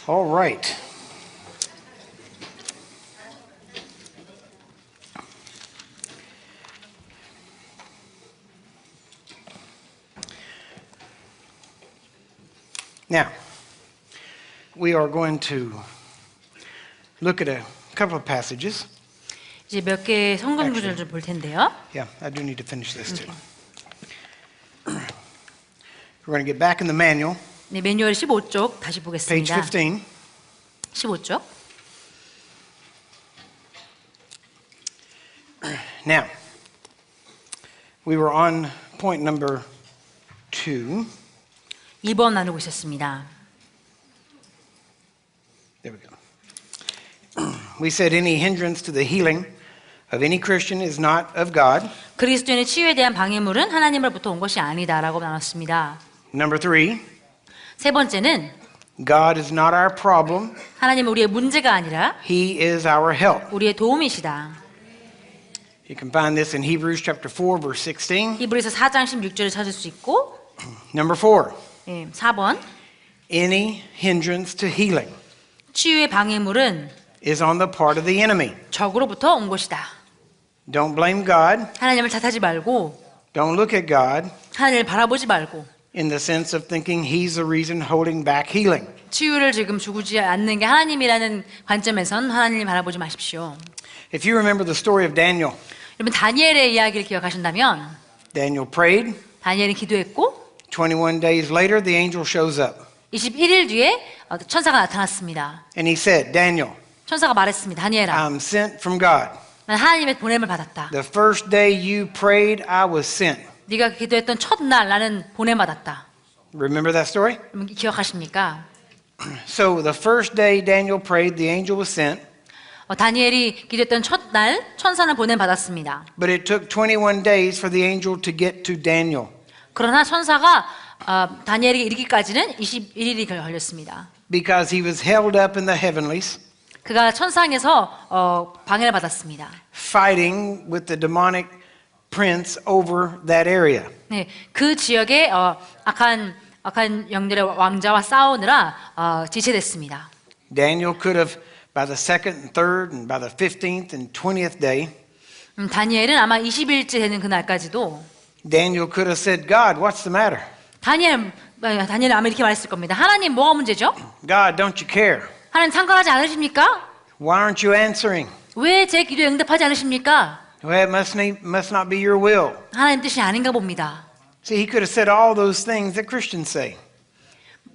All right. Now, we are going to look at a couple of passages. 이제 몇 개의 성경 구절을 좀 볼 텐데요. Yeah, I do need to finish this too. We're going to get back in the manual, 네, 매뉴얼 15쪽 다시 page 보겠습니다. 15. 15쪽. Now, we were on point number 2. 2번 나누고 있었습니다. There we go. We said any hindrance to the healing of any Christian is not of God. 그리스도인의 치유에 대한 방해물은 하나님으로부터 온 것이 아니다라고 나눴습니다. Number 3, 세 번째는 God is not our problem. 하나님은 우리의 문제가 아니라 He is our help. 우리의 도움이시다. You can find this in Hebrews chapter 4, verse 16. 히브리서 4장 16절을 찾을 수 있고 Number 4, 4번 any hindrance to healing 치유의 방해물은 is on the part of the enemy. 적으로부터 온 것이다. Don't blame God. 하나님을 탓하지 말고 Don't look at God 하나님을 바라보지 말고 in the sense of thinking He's the reason holding back healing. 치유를 지금 주지 않는 게 하나님이라는 관점에선 하나님을 바라보지 마십시오. If you remember the story of Daniel, 여러분 다니엘의 이야기를 기억하신다면 Daniel prayed. 다니엘이 기도했고 21 days later, the angel shows up. 21일 뒤에 천사가 나타났습니다. And he said, Daniel, 천사가 말했습니다. 다니엘아, I'm sent from God. 난 하나님의 보냄을 받았다. The first day you prayed, I was sent. 네가 기도했던 첫날 나는 보냄 받았다. Remember that story? 여러분 기억하십니까? So the first day Daniel prayed, the angel was sent. 다니엘이 기도했던 첫날 천사는 보냄 받았습니다. But it took 21 days for the angel to get to Daniel. 그러나 천사가 다니엘에게 이르기까지는 21일이 걸렸습니다. Because he was held up in the heavenlies, 그가 천상에서 방해를 받았습니다. fighting with the demonic prince over that area. 네, 그 지역의 악한 영들의 왕자와 싸우느라 지체됐습니다. Daniel could have, by the second and third and by the 15th and 20th day, 다니엘은 아마 20일째 되는 그날까지도 Daniel could have said, God, what's the matter? 다니엘은 아마 이렇게 말했을 겁니다. 하나님 뭐가 문제죠? God, don't you care? 하나님 상관하지 않으십니까? Why aren't you answering? 왜 제 기도에 응답하지 않으십니까? Well, it must not be your will. 하나님 뜻이 아닌가 봅니다. See, he could have said all those things that Christians say.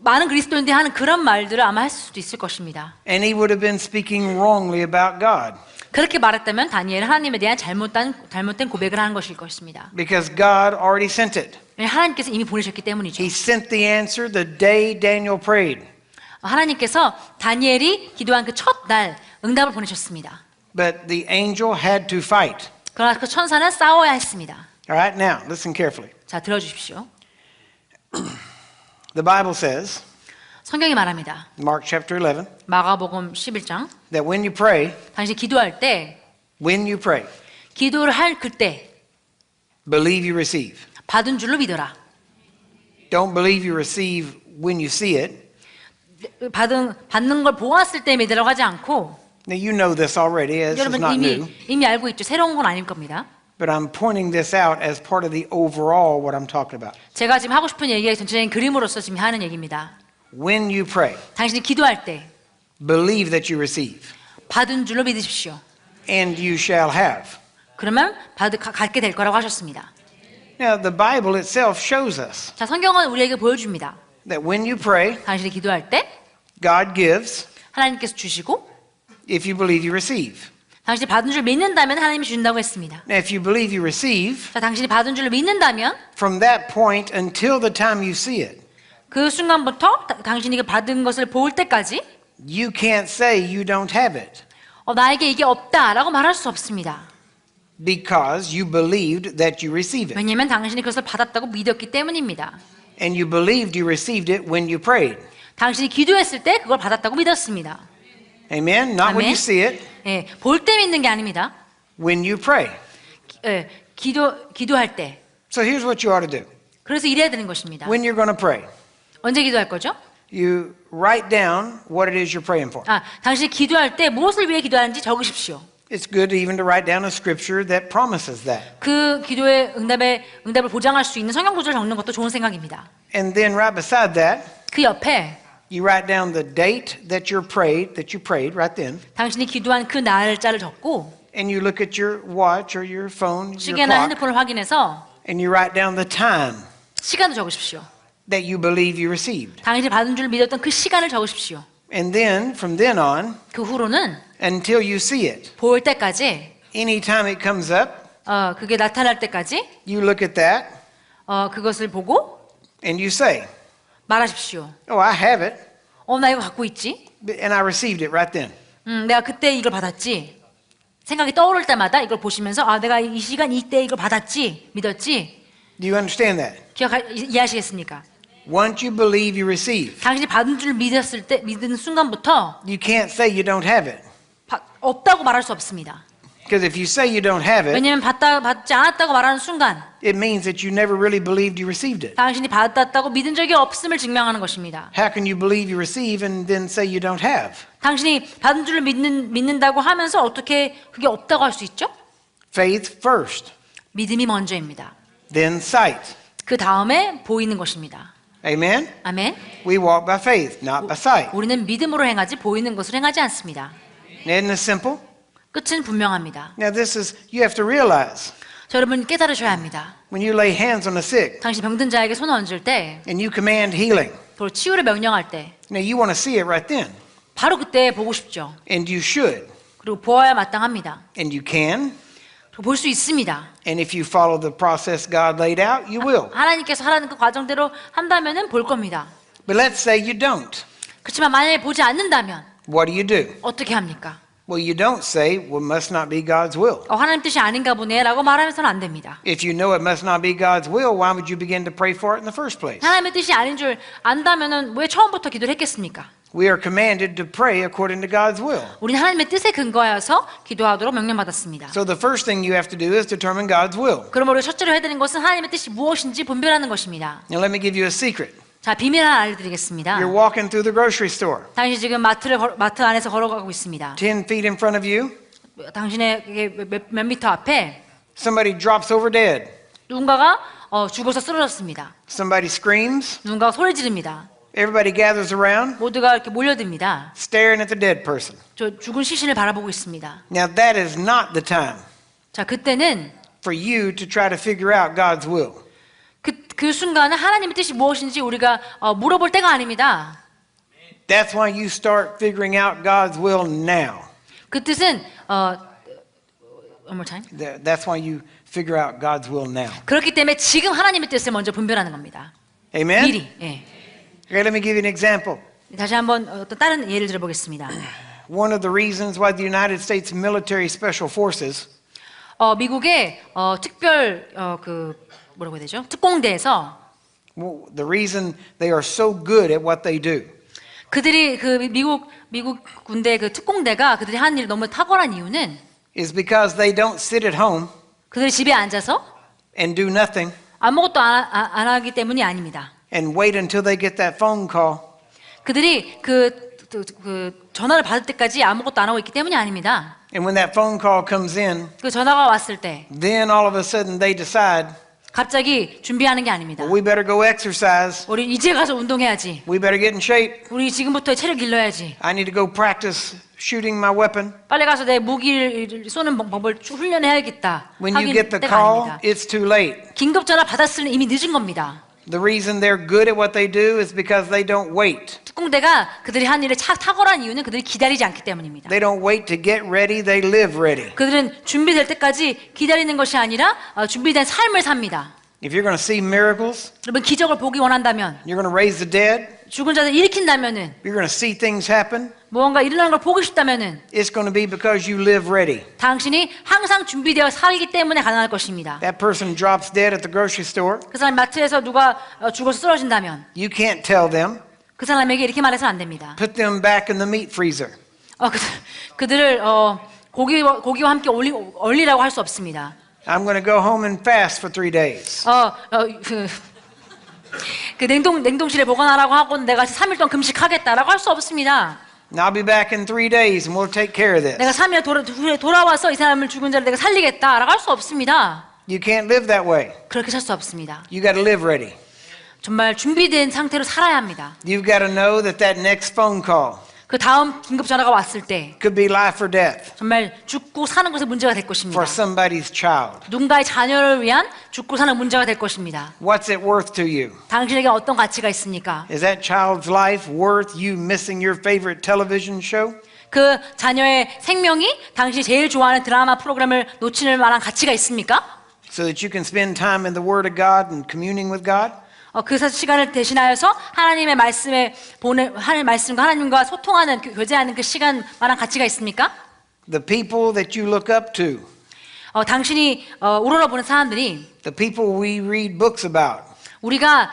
많은 그리스도인들이 하는 그런 말들을 아마 했을 수도 있을 것입니다. And he would have been speaking wrongly about God. 그렇게 말했다면 다니엘은 하나님에 대한 잘못된 고백을 하는 것일 것입니다. Because God already sent it. 하나님께서 이미 보내셨기 때문이죠. He sent the answer the day Daniel prayed. 하나님께서 다니엘이 기도한 그 첫날 응답을 보내셨습니다. But the angel had to fight. 그러나 그 천사는 싸워야 했습니다. All right, now, listen carefully. 자, 들어주십시오. The Bible says, 성경이 말합니다. Mark chapter 11, 마가복음 11장 that when you pray, 당신 기도할 때 기도를 할 그때 believe you receive. 받은 줄로 믿어라. Don't believe you receive when you see it. 받는 걸 보았을 때 믿으라고 하지 않고 Now you know this already, as this is 여러분 not new. 이미 알고 있죠. 새로운 건 아닐 겁니다. But I'm pointing this out as part of the overall what I'm talking about. 제가 지금 하고 싶은 얘기가 전체적인 그림으로서 지금 하는 얘기입니다. When you pray, 당신이 기도할 때 believe that you receive, 받은 줄로 믿으십시오. and you shall have. 그러면 갖게 될 거라고 하셨습니다. Now the Bible itself shows us 자, 성경은 우리에게 보여줍니다. that when you pray, 당신이 기도할 때 God gives 하나님께서 주시고 if you believe you receive. 당신이 받은 줄 믿는다면 하나님이 주신다고 했습니다. Now if you believe you receive, 자, 당신이 받은 줄 믿는다면 from that point until the time you see it, 그 순간부터 당신이 그 받은 것을 볼 때까지 you can't say you don't have it 나에게 이게 없다라고 말할 수 없습니다. because you believed that you received it. 왜냐하면 당신이 그것을 받았다고 믿었기 때문입니다. And you believed you received it when you prayed. 당신이 기도했을 때 그걸 받았다고 믿었습니다. Amen? Not when you see it, 예, 볼 때 믿는 게 아닙니다. when you pray. 기도할 때. So here's what you ought to do. 그래서 이래야 되는 것입니다. When you're going to pray, 언제 기도할 거죠? you write down what it is you're praying for. 당신이 기도할 때 무엇을 위해 기도하는지 적으십시오. It's good even to write down a scripture that promises that. 그 기도의 응답을 보장할 수 있는 성경 구절을 적는 것도 좋은 생각입니다. And then right beside that, 그 옆에 you write down the date that you prayed right then. 당신이 기도한 그 날짜를 적고 And you look at your watch or your phone, your 시계나 clock, 핸드폰을 확인해서 and you write down the time 시간을 적으십시오. that you believe you received. 당신이 받은 줄 믿었던 그 시간을 적으십시오. And then, from then on, 그 후로는 until you see it, 보일 때까지 anytime it comes up, 그게 나타날 때까지 you look at that 그것을 보고 and you say, 말하십시오. oh, I have it, 나 이거 갖고 있지? and I received it right then. 내가 그때 이걸 받았지. 생각이 떠오를 때마다 이걸 보시면서 내가 이 시간 이때 이걸 받았지, 믿었지. Do you understand that? 이해하시겠습니까? Once you believe you receive, 당신이 받은 줄 믿은 순간부터 you can't say you don't have it. 없다고 말할 수 없습니다. Because if you say you don't have it, 왜냐하면 받지 않았다고 말하는 순간 it means that you never really believed you received it. 당신이 받았다고 믿은 적이 없음을 증명하는 것입니다. How can you believe you receive and then say you don't have? 당신이 받은 줄을 믿는다고 하면서 어떻게 그게 없다고 할 수 있죠? Faith first, 믿음이 먼저입니다. then sight. 그 다음에 보이는 것입니다. Amen? 아멘. We walk by faith, not by sight. 우리는 믿음으로 행하지 보이는 것을 행하지 않습니다. Isn't this simple? 끝은 분명합니다. Now you have to realize, 자, 여러분 깨달으셔야 합니다. when you lay hands on the sick 당신 병든 자에게 손을 얹을 때, and you command healing, 또 치유를 명령할 때, now you want to see it right then. 바로 그때 보고 싶죠. And you should. 그리고 보아야 마땅합니다. And you can. 볼 수 있습니다. And if you follow the process God laid out, you will. 하나님께서 하라는 그 과정대로 한다면은 볼 겁니다. But let's say you don't. 그렇지만 만약에 보지 않는다면 What do you do? 어떻게 합니까? Well, you don't say, well, must not be God's will. 하나님 뜻이 아닌가 보네라고 말하면서는 안 됩니다. If you know it must not be God's will, why would you begin to pray for it in the first place? 하나님의 뜻이 아닌 줄 안다면은 왜 처음부터 기도를 했겠습니까? We are commanded to pray according to God's will. 우리는 하나님의 뜻에 근거하여서 기도하도록 명령받았습니다. So the first thing you have to do is determine God's will. 그럼 우리가 첫째로 해야 되는 것은 하나님의 뜻이 무엇인지 분별하는 것입니다. Now let me give you a secret. 자, 비밀 하나 알려드리겠습니다. You're walking through the grocery store. 당신이 지금 마트 안에서 걸어가고 있습니다. 10 feet in front of you, 당신의 몇 미터 앞에 somebody drops over dead. 누군가가 죽어서 쓰러졌습니다. Somebody screams. 누군가가 소리 지릅니다. Everybody gathers around, 모두가 이렇게 몰려듭니다. staring at the dead person. 저 죽은 시신을 바라보고 있습니다. Now that is not the time 자, 그때는 for you to try to figure out God's will. 그 순간은 하나님의 뜻이 무엇인지 우리가 물어볼 때가 아닙니다. That's why you start figuring out God's will now. 그 뜻은 one more time. That's why you figure out God's will now. 그렇기 때문에 지금 하나님의 뜻을 먼저 분별하는 겁니다. Amen? 미리. 예. Okay, let me give you an example. 다시 한번 어떤 다른 예를 들어보겠습니다. One of the reasons why the United States Military Special Forces 미국의 특별 뭐라고 해야 되죠? 특공대에서 the reason they are so good at what they do 그들이 미국 군대 그 특공대가 그들이 하는 일이 너무 탁월한 이유는 is because they don't sit at home 그들이 집에 앉아서 and do nothing 아무것도 안 하기 때문이 아닙니다. and wait until they get that phone call. 그들이 그 전화를 받을 때까지 아무것도 안 하고 있기 때문이 아닙니다. And when that phone call comes in, 그 전화가 왔을 때 then all of a sudden they decide, 갑자기 준비하는 게 아닙니다. well, we better go exercise. 우리 이제 가서 운동해야지. We better get in shape. 우리 지금부터 체력 길러야지. I need to go practice shooting my weapon. 빨리 가서 내 무기를 쏘는 방법을 훈련해야겠다. When you 하긴 get the 때가 call, 아닙니다. it's too late. 긴급 전화 받았을 때 이미 늦은 겁니다. The reason they're good at what they do is because they don't wait. 특공대가 그들이 한 일에 탁월한 이유는 그들이 기다리지 않기 때문입니다. They don't wait to get ready, they live ready. 그들은 준비될 때까지 기다리는 것이 아니라 준비된 삶을 삽니다. If you're going to see miracles, 여러분 기적을 보기 원한다면 you're going to raise the dead, 죽은 자들 일으킨다면은 you're going to see things happen, 무언가 일어나는 걸 보고 싶다면은 it's going to be because you live ready. 당신이 항상 준비되어 살기 때문에 가능할 것입니다. That person drops dead at the grocery store. 그 사람 마트에서 누가 죽어서 쓰러진다면 You can't tell them. 그 사람에게 이렇게 말해서는 안 됩니다. Put them back in the meat freezer. 그들을 고기와 함께 얼리라고 할 수 없습니다. I'm going to go home and fast for 3 days. 그 냉동실에 보관하라고 하고 내가 3일 동안 금식하겠다라고 할 수 없습니다. And I'll be back in 3 days and we'll take care of this. 내가 3일 후에 돌아와서 이 사람을 죽은 자를 내가 살리겠다라고 할 수 없습니다. You can't live that way. 그렇게 살 수 없습니다. You got to live ready. 정말 준비된 상태로 살아야 합니다. You've got to know that that next phone call 그 다음 긴급 전화가 왔을 때 could be life or death 정말 죽고 사는 것에 문제가 될 것입니다. for somebody's child. 누군가의 자녀를 위한 죽고 사는 문제가 될 것입니다. What's it worth to you? 당신에게 어떤 가치가 있습니까? Is that child's life worth you missing your favorite television show? 그 자녀의 생명이 당신이 제일 좋아하는 드라마 프로그램을 놓치는 만한 가치가 있습니까? So that you can spend time in the Word of God and communing with God? 그 시간을 대신하여서 하나님의 말씀과 하나님과 소통하는 교제하는 그 시간만한 가치가 있습니까? The people that you look up to, 당신이 우러러보는 사람들이 the people we read books about, 우리가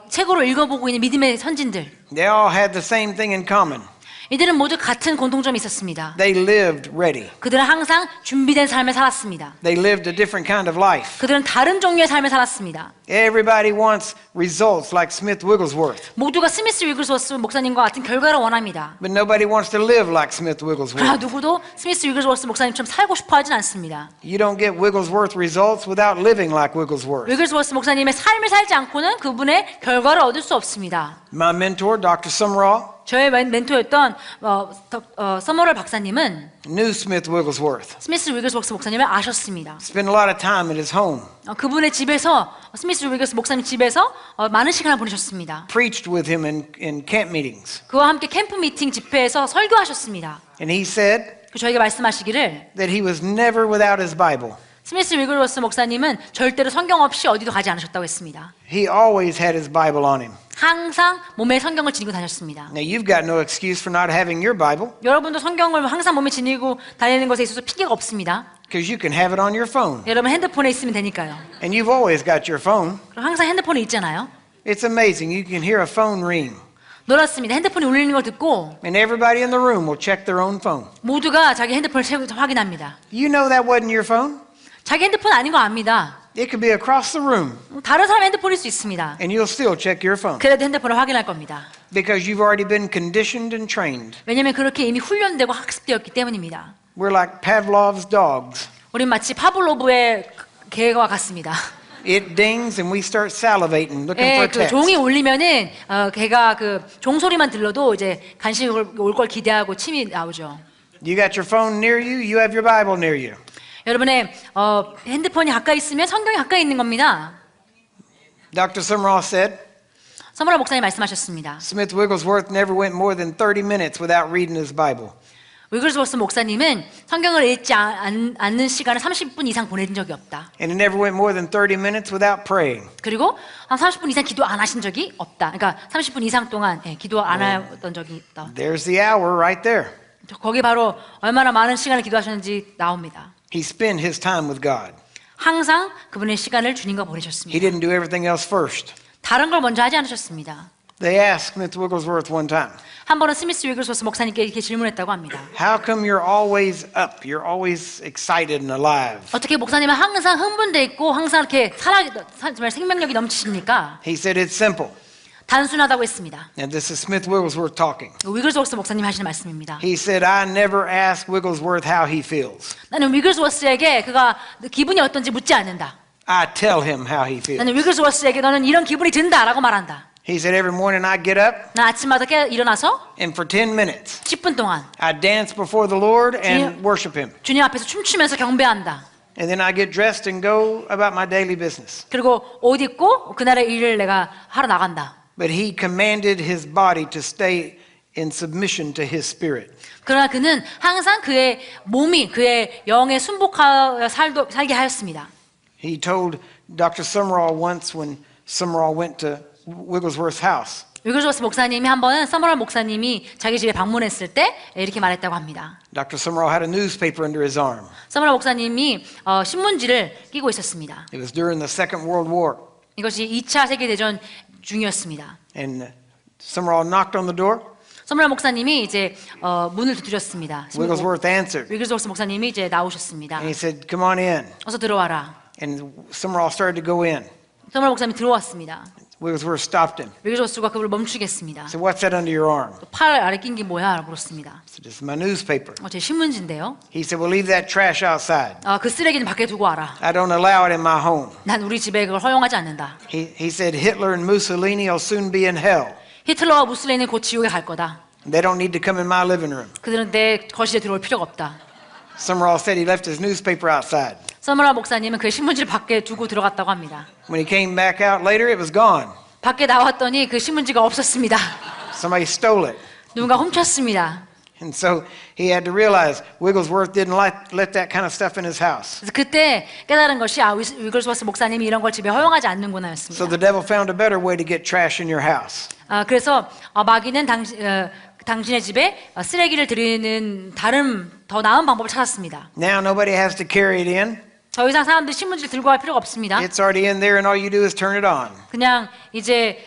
책으로 읽어보고 있는 믿음의 선진들, they all had the same thing in common. 이들은 모두 같은 공통점이 있었습니다. They lived ready. 그들은 항상 준비된 삶을 살았습니다. They lived a different kind of life. 그들은 다른 종류의 삶을 살았습니다. Everybody wants results like Smith Wigglesworth, 모두가 스미스 위글스워스 목사님과 같은 결과를 원합니다. but nobody wants to live like Smith 그러나 Wigglesworth. 누구도 스미스 위글스워스 목사님처럼 살고 싶어 하진 않습니다. You don't get Wigglesworth results without living like Wigglesworth. 위글스워스 목사님의 삶을 살지 않고는 그분의 결과를 얻을 수 없습니다. My mentor, Dr. Sumrall, 저의 멘토였던 서머럴 박사님은 knew Smith Wigglesworth. 스미스 위글스워스 목사님을 아셨습니다. Spent a lot of time at his home. 그분의 집에서 스미스 위글스 목사님 집에서 많은 시간을 보내셨습니다. Preached with him in camp meetings. 그와 함께 캠프 미팅 집회에서 설교하셨습니다. And he said 저에게 말씀하시기를 that he was never without his Bible. 스미스 위글스워스 목사님은 절대로 성경 없이 어디도 가지 않으셨다고 했습니다. He always had his Bible on him. 항상 몸에 성경을 지니고 다녔습니다. Now you've got no excuse for not having your Bible 여러분도 성경을 항상 몸에 지니고 다니는 것에 있어서 핑계가 없습니다. because you can have it on your phone. 여러분 핸드폰에 있으면 되니까요. And you've always got your phone. 그럼 항상 핸드폰에 있잖아요. It's amazing. You can hear a phone ring 놀랐습니다. 핸드폰이 울리는 걸 듣고 and everybody in the room will check their own phone. 모두가 자기 핸드폰을 확인합니다. You know that wasn't your phone? 자기 핸드폰 아닌 거 압니다. It could be across the room 다른 사람 핸드폰일 수 있습니다. and you'll still check your phone 그래도 핸드폰을 확인할 겁니다. because you've already been conditioned and trained. 왜냐하면 그렇게 이미 훈련되고 학습되었기 때문입니다. We're like Pavlov's dogs. 우린 마치 파블로브의 개와 같습니다. It dings and we start salivating, looking for a 그 text. 종이 울리면은 개가 그 종 소리만 들려도 이제 간식이 올 걸 기대하고 침이 나오죠. You got your phone near you, you have your Bible near you. 여러분의 핸드폰이 가까이 있으면 성경이 가까이 있는 겁니다. Dr. Sumrall said, 서머럴 목사님 말씀하셨습니다. Smith Wigglesworth never went more than 30 minutes without reading his Bible. 위글스워스 목사님은 성경을 읽지 않는 시간을 30분 이상 보낸 적이 없다. And he never went more than 30 minutes without praying. 그리고 한 30분 이상 기도 안 하신 적이 없다. 그러니까 30분 이상 동안 기도 안 했던 적이 있다. There's the hour right there. 거기 바로 얼마나 많은 시간을 기도하셨는지 나옵니다. He spent his time with God. 항상 그분의 시간을 주님과 He 보내셨습니다. didn't do everything else first. 다른 걸 먼저 하지 않으셨습니다. They asked Smith Wigglesworth one time, 한 번은 스미스 위글스워스 목사님께 이렇게 질문했다고 합니다. how come you're always up? You're always excited and alive. 어떻게 목사님은 항상 흥분돼 있고 항상 이렇게 정말 생명력이 넘치십니까? He said it's simple. 단순하다고 했습니다. And this is Smith Wigglesworth talking. 위글스워스 목사님 하시는 말씀입니다. He said, I never ask Wigglesworth how he feels. 나는 위글스워스에게 그가 기분이 어떤지 묻지 않는다. I tell him how he feels. 나는 위글스워스에게 너는 이런 기분이 든다라고 말한다. He said, every morning I get up 나 아침마다 일어나서 and for 10 minutes 10분 동안 I dance before the Lord and worship him. 주님 앞에서 춤추면서 경배한다. And then I get dressed and go about my daily business. 그리고 옷 입고 그날의 일을 내가 하러 나간다. But he commanded his body to stay in submission to his spirit. 그러나 그는 항상 그의 몸이 그의 영에 순복하여 살게 하였습니다. He told Dr. Sumrall once when Sumrall went to Wigglesworth's house. 위글스워스 목사님이 한 번은 서머럴 목사님이 자기 집에 방문했을 때 이렇게 말했다고 합니다. Dr. Sumrall had a newspaper under his arm. 서머럴 목사님이 신문지를 끼고 있었습니다. It was during the Second World War. 이것이 2차 세계대전 중이었습니다. And Sumrall knocked on the door. 서머럴 목사님이 이제 문을 두드렸습니다. Wigglesworth answered. 위글스워스 목사님이 이제 나오셨습니다. And he said, come on in. 어서 들어와라. And Sumrall started to go in. 서머럴 목사님이 들어왔습니다. Wigglesworth stopped him. 위글스워스가 그를 멈추게 했습니다. Said, "What's that under your arm?" 팔 아래 낀 게 뭐야? 라고 물었습니다. I said, "This is my newspaper." 제 신문지인데요. He said, "Well, leave that trash outside. 그 쓰레기는 밖에 두고 와라. I don't allow it in my home." 난 우리 집에 그걸 허용하지 않는다. He said, "Hitler and Mussolini will soon be in hell. 히틀러와 무솔리니는 곧 지옥에 갈 거다. They don't need to come in my living room." 그들은 내 거실에 들어올 필요가 없다. Summerall said he left his newspaper outside. 서머라 목사님은 그 신문지를 밖에 두고 들어갔다고 합니다. When he came back out later, it was gone. 밖에 나왔더니 그 신문지가 없었습니다. Somebody stole it. 누군가 훔쳤습니다. And so he had to realize Wigglesworth didn't let that kind of stuff in his house. 그래서 그때 깨달은 것이 위글스워스 목사님이 이런 걸 집에 허용하지 So 않는구나였습니다. the devil found a better way to get trash in your house. 그래서 마귀는 당신의 집에 쓰레기를 들이는 다른 더 나은 방법을 찾았습니다. Now nobody has to carry it in. 더 이상 사람들이 신문지를 들고 갈 필요가 없습니다. It's already in there and all you do is turn it on. 그냥 이제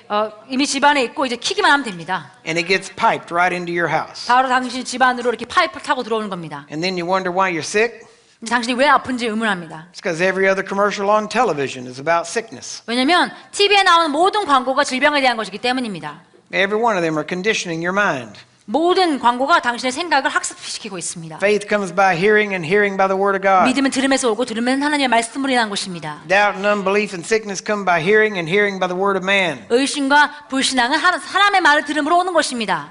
이미 집 안에 있고 이제 키기만 하면 됩니다. And it gets piped right into your house. 바로 당신 집 안으로 이렇게 파이프를 타고 들어오는 겁니다. And then you wonder why you're sick. 당신이 왜 아픈지 의문합니다. It's because every other commercial on television is about sickness. 왜냐하면 TV에 나오는 모든 광고가 질병에 대한 것이기 때문입니다. Every one of them are conditioning your mind. 모든 광고가 당신의 생각을 학습시키고 있습니다. Faith comes by hearing and hearing by the word of God. 믿음은 들음에서 오고 들으면 하나님의 말씀으로 인한 것입니다. Doubt and unbelief and sickness come by hearing and hearing by the word of man. 의심과 불신앙은 사람의 말을 들음으로 오는 것입니다.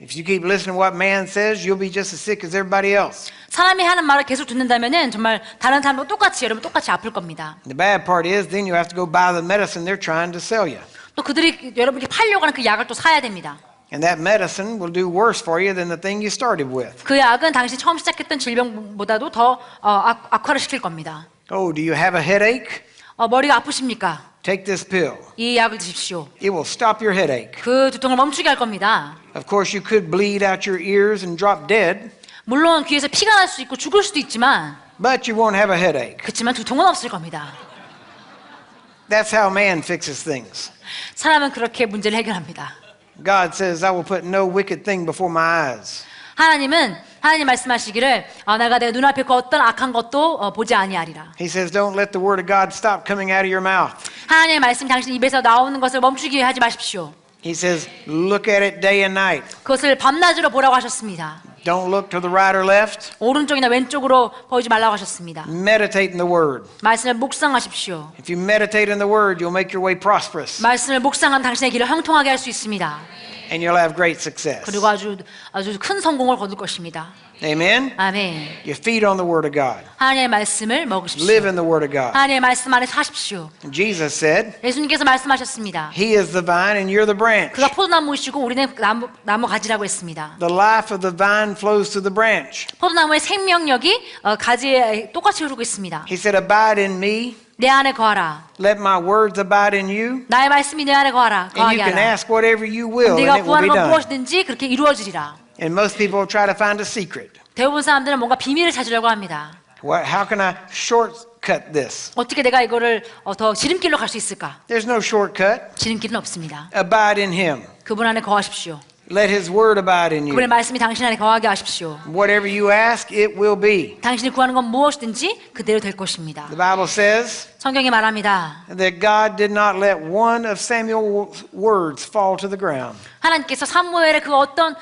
If you keep listening to what man says, you'll be just as sick as everybody else. 사람이 하는 말을 계속 듣는다면은 정말 다른 사람과 여러분 똑같이 아플 겁니다. The bad part is then you have to go buy the medicine they're trying to sell you. 또 그들이 여러분께 팔려고 하는 그 약을 또 사야 됩니다. And that medicine will do worse for you than the thing you started with. 그 약은 당신이 처음 시작했던 질병보다도 더 악화를 시킬 겁니다. Oh, do you have a headache? 머리가 아프십니까? Take this pill. 이 약을 드십시오. It will stop your headache. 그 두통을 멈추게 할 겁니다. Of course, you could bleed out your ears and drop dead, 물론 귀에서 피가 날 수 있고 죽을 수도 있지만 but you won't have a headache. 그렇지만 두통은 없을 겁니다. That's how man fixes things. 사람은 그렇게 문제를 해결합니다. God says, I will put no wicked thing before my eyes. 하나님 말씀하시기를 내가 내 눈앞에 그 어떤 악한 것도 보지 아니하리라. He says, don't let the word of God stop coming out of your mouth. 하나님의 말씀 당신 입에서 나오는 것을 멈추게 하지 마십시오. He says, look at it day and night. 그것을 밤낮으로 보라고 하셨습니다. Don't look to the right or left. 오른쪽이나 왼쪽으로 보이지 말라고 하셨습니다. Meditate in the word. 말씀을 묵상하십시오. If you meditate in the word, you'll make your way prosperous. 말씀을 묵상한 당신의 길을 형통하게 할 수 있습니다. And you'll have great success. 그리고 아주 큰 성공을 거둘 것입니다. Amen? 아멘. You feed on the word of God. 하나님의 말씀을 먹으십시오. Live in the word of God. 하나님의 말씀 안에 사십시오. And Jesus said, 예수님께서 말씀하셨습니다. He is the vine and you're the branch. 그가 포도나무이시고 우리는 나무 가지라고 했습니다. The life of the vine flows to the branch. 포도나무의 생명력이 가지에 똑같이 흐르고 있습니다. He said, abide in me. 내 안에 거하라. Let my words abide in you. 나의 말씀이 내 안에 거하라. And you 거하게 can 하라. ask whatever you will and 네가 it will be 구하는 건 done. 무엇이든지 그렇게 이루어지리라. And most people try to find a secret. 대부분 사람들은 뭔가 비밀을 찾으려고 합니다. How can I shortcut this? 어떻게 내가 이거를 더 지름길로 갈 수 있을까? There's no shortcut. 지름길은 없습니다. Abide in him. 그분 안에 거하십시오. Let his word abide in 그분의 you. 말씀이 당신 안에 거하게 하십시오. Whatever you ask, it will be. 당신이 구하는 건 무엇이든지 그대로 될 것입니다. The Bible says 성경이 말합니다. that God did not let one of Samuel's words fall to the ground. 하나님께서 사무엘의 그 어떤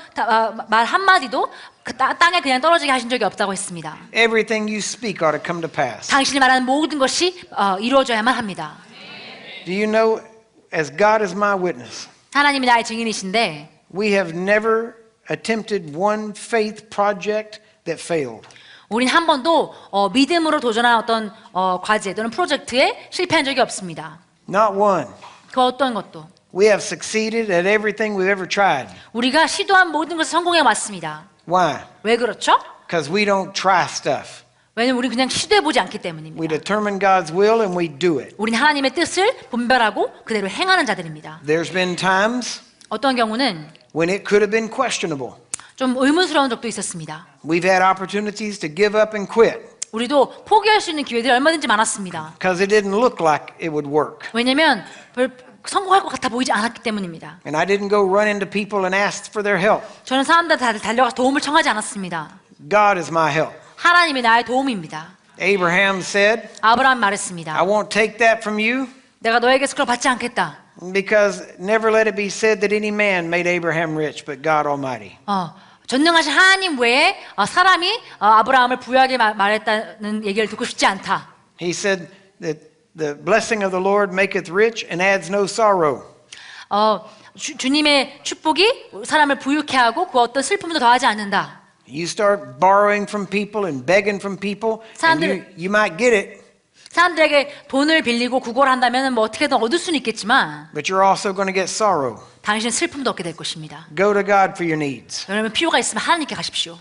말 한마디도 그 땅에 그냥 떨어지게 하신 적이 없다고 했습니다. Everything you speak ought to come to pass. 당신이 말하는 모든 것이 이루어져야만 합니다. Do you know, as God is my witness, 하나님이 나의 증인이신데 we have never attempted one faith project that failed. 우린 한 번도 믿음으로 도전한 어떤 과제 또는 프로젝트에 실패한 적이 없습니다. Not one. 그 어떤 것도. We have succeeded at everything we've ever tried. 우리가 시도한 모든 것을 성공해 왔습니다. Why? 왜 그렇죠? Because we don't try stuff. 왜냐면 우리 그냥 시도해보지 않기 We 때문입니다. determine God's will and we do it. 우리는 하나님의 뜻을 분별하고 그대로 행하는 자들입니다. There's been times 어떤 경우는 when it could have been questionable. 좀 의문스러운 적도 있었습니다. We've had opportunities to give up and quit 우리도 포기할 수 있는 기회들이 얼마든지 많았습니다. because it didn't look like it would work. 왜냐면 성공할 것 같아 보이지 않았기 때문입니다. And I didn't go run into people and ask for their help. 저는 사람들한테 달려가서 도움을 청하지 않았습니다. God is my help. 하나님이 나의 도움입니다. Abraham said, 아브라함이 I 말했습니다. won't take that from you. 내가 너에게서 그걸 받지 않겠다. Because never let it be said that any man made Abraham rich, but God Almighty. 전능하신 하나님 외에 사람이 아브라함을 부유하게 말했다는 얘기를 듣고 싶지 않다. He said that the blessing of the Lord maketh rich and adds no sorrow. 주님의 축복이 사람을 부유케 하고 그 어떤 슬픔도 더하지 않는다. You start borrowing from people and begging from people, and you might get it. 사람들에게 돈을 빌리고 구걸을 한다면 뭐 어떻게든 얻을 수는 있겠지만 But you're also going to get sorrow. 당신은 슬픔도 얻게 될 것입니다. Go to God for your needs. 여러분 필요가 있으면 하나님께 가십시오.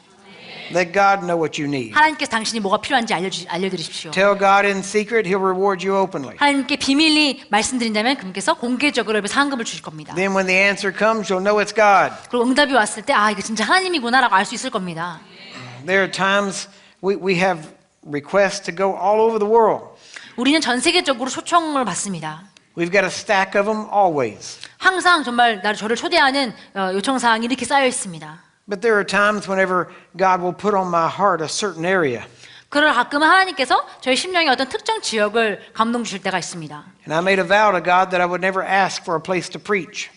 Let God know what you need. 하나님께서 당신이 뭐가 필요한지 알려드리십시오. Tell God in secret, He'll reward you openly. 하나님께 비밀리 말씀드린다면 그분께서 공개적으로 상급을 주실 겁니다. Then when the answer comes, you'll know it's God. 그리고 응답이 왔을 때 이거 진짜 하나님이구나라고 알 수 있을 겁니다. There are times we have requests to go all over the world. 우리는 전 세계적으로 초청을 받습니다. We've got a stack of them always. 항상 정말 저를 초대하는 요청 사항이 이렇게 쌓여 있습니다. But there are times whenever God will put on my heart a certain area. 그러나 가끔은 하나님께서 저희 심령에 어떤 특정 지역을 감동 주실 때가 있습니다. And I made a vow to God that I would never ask for a place to preach.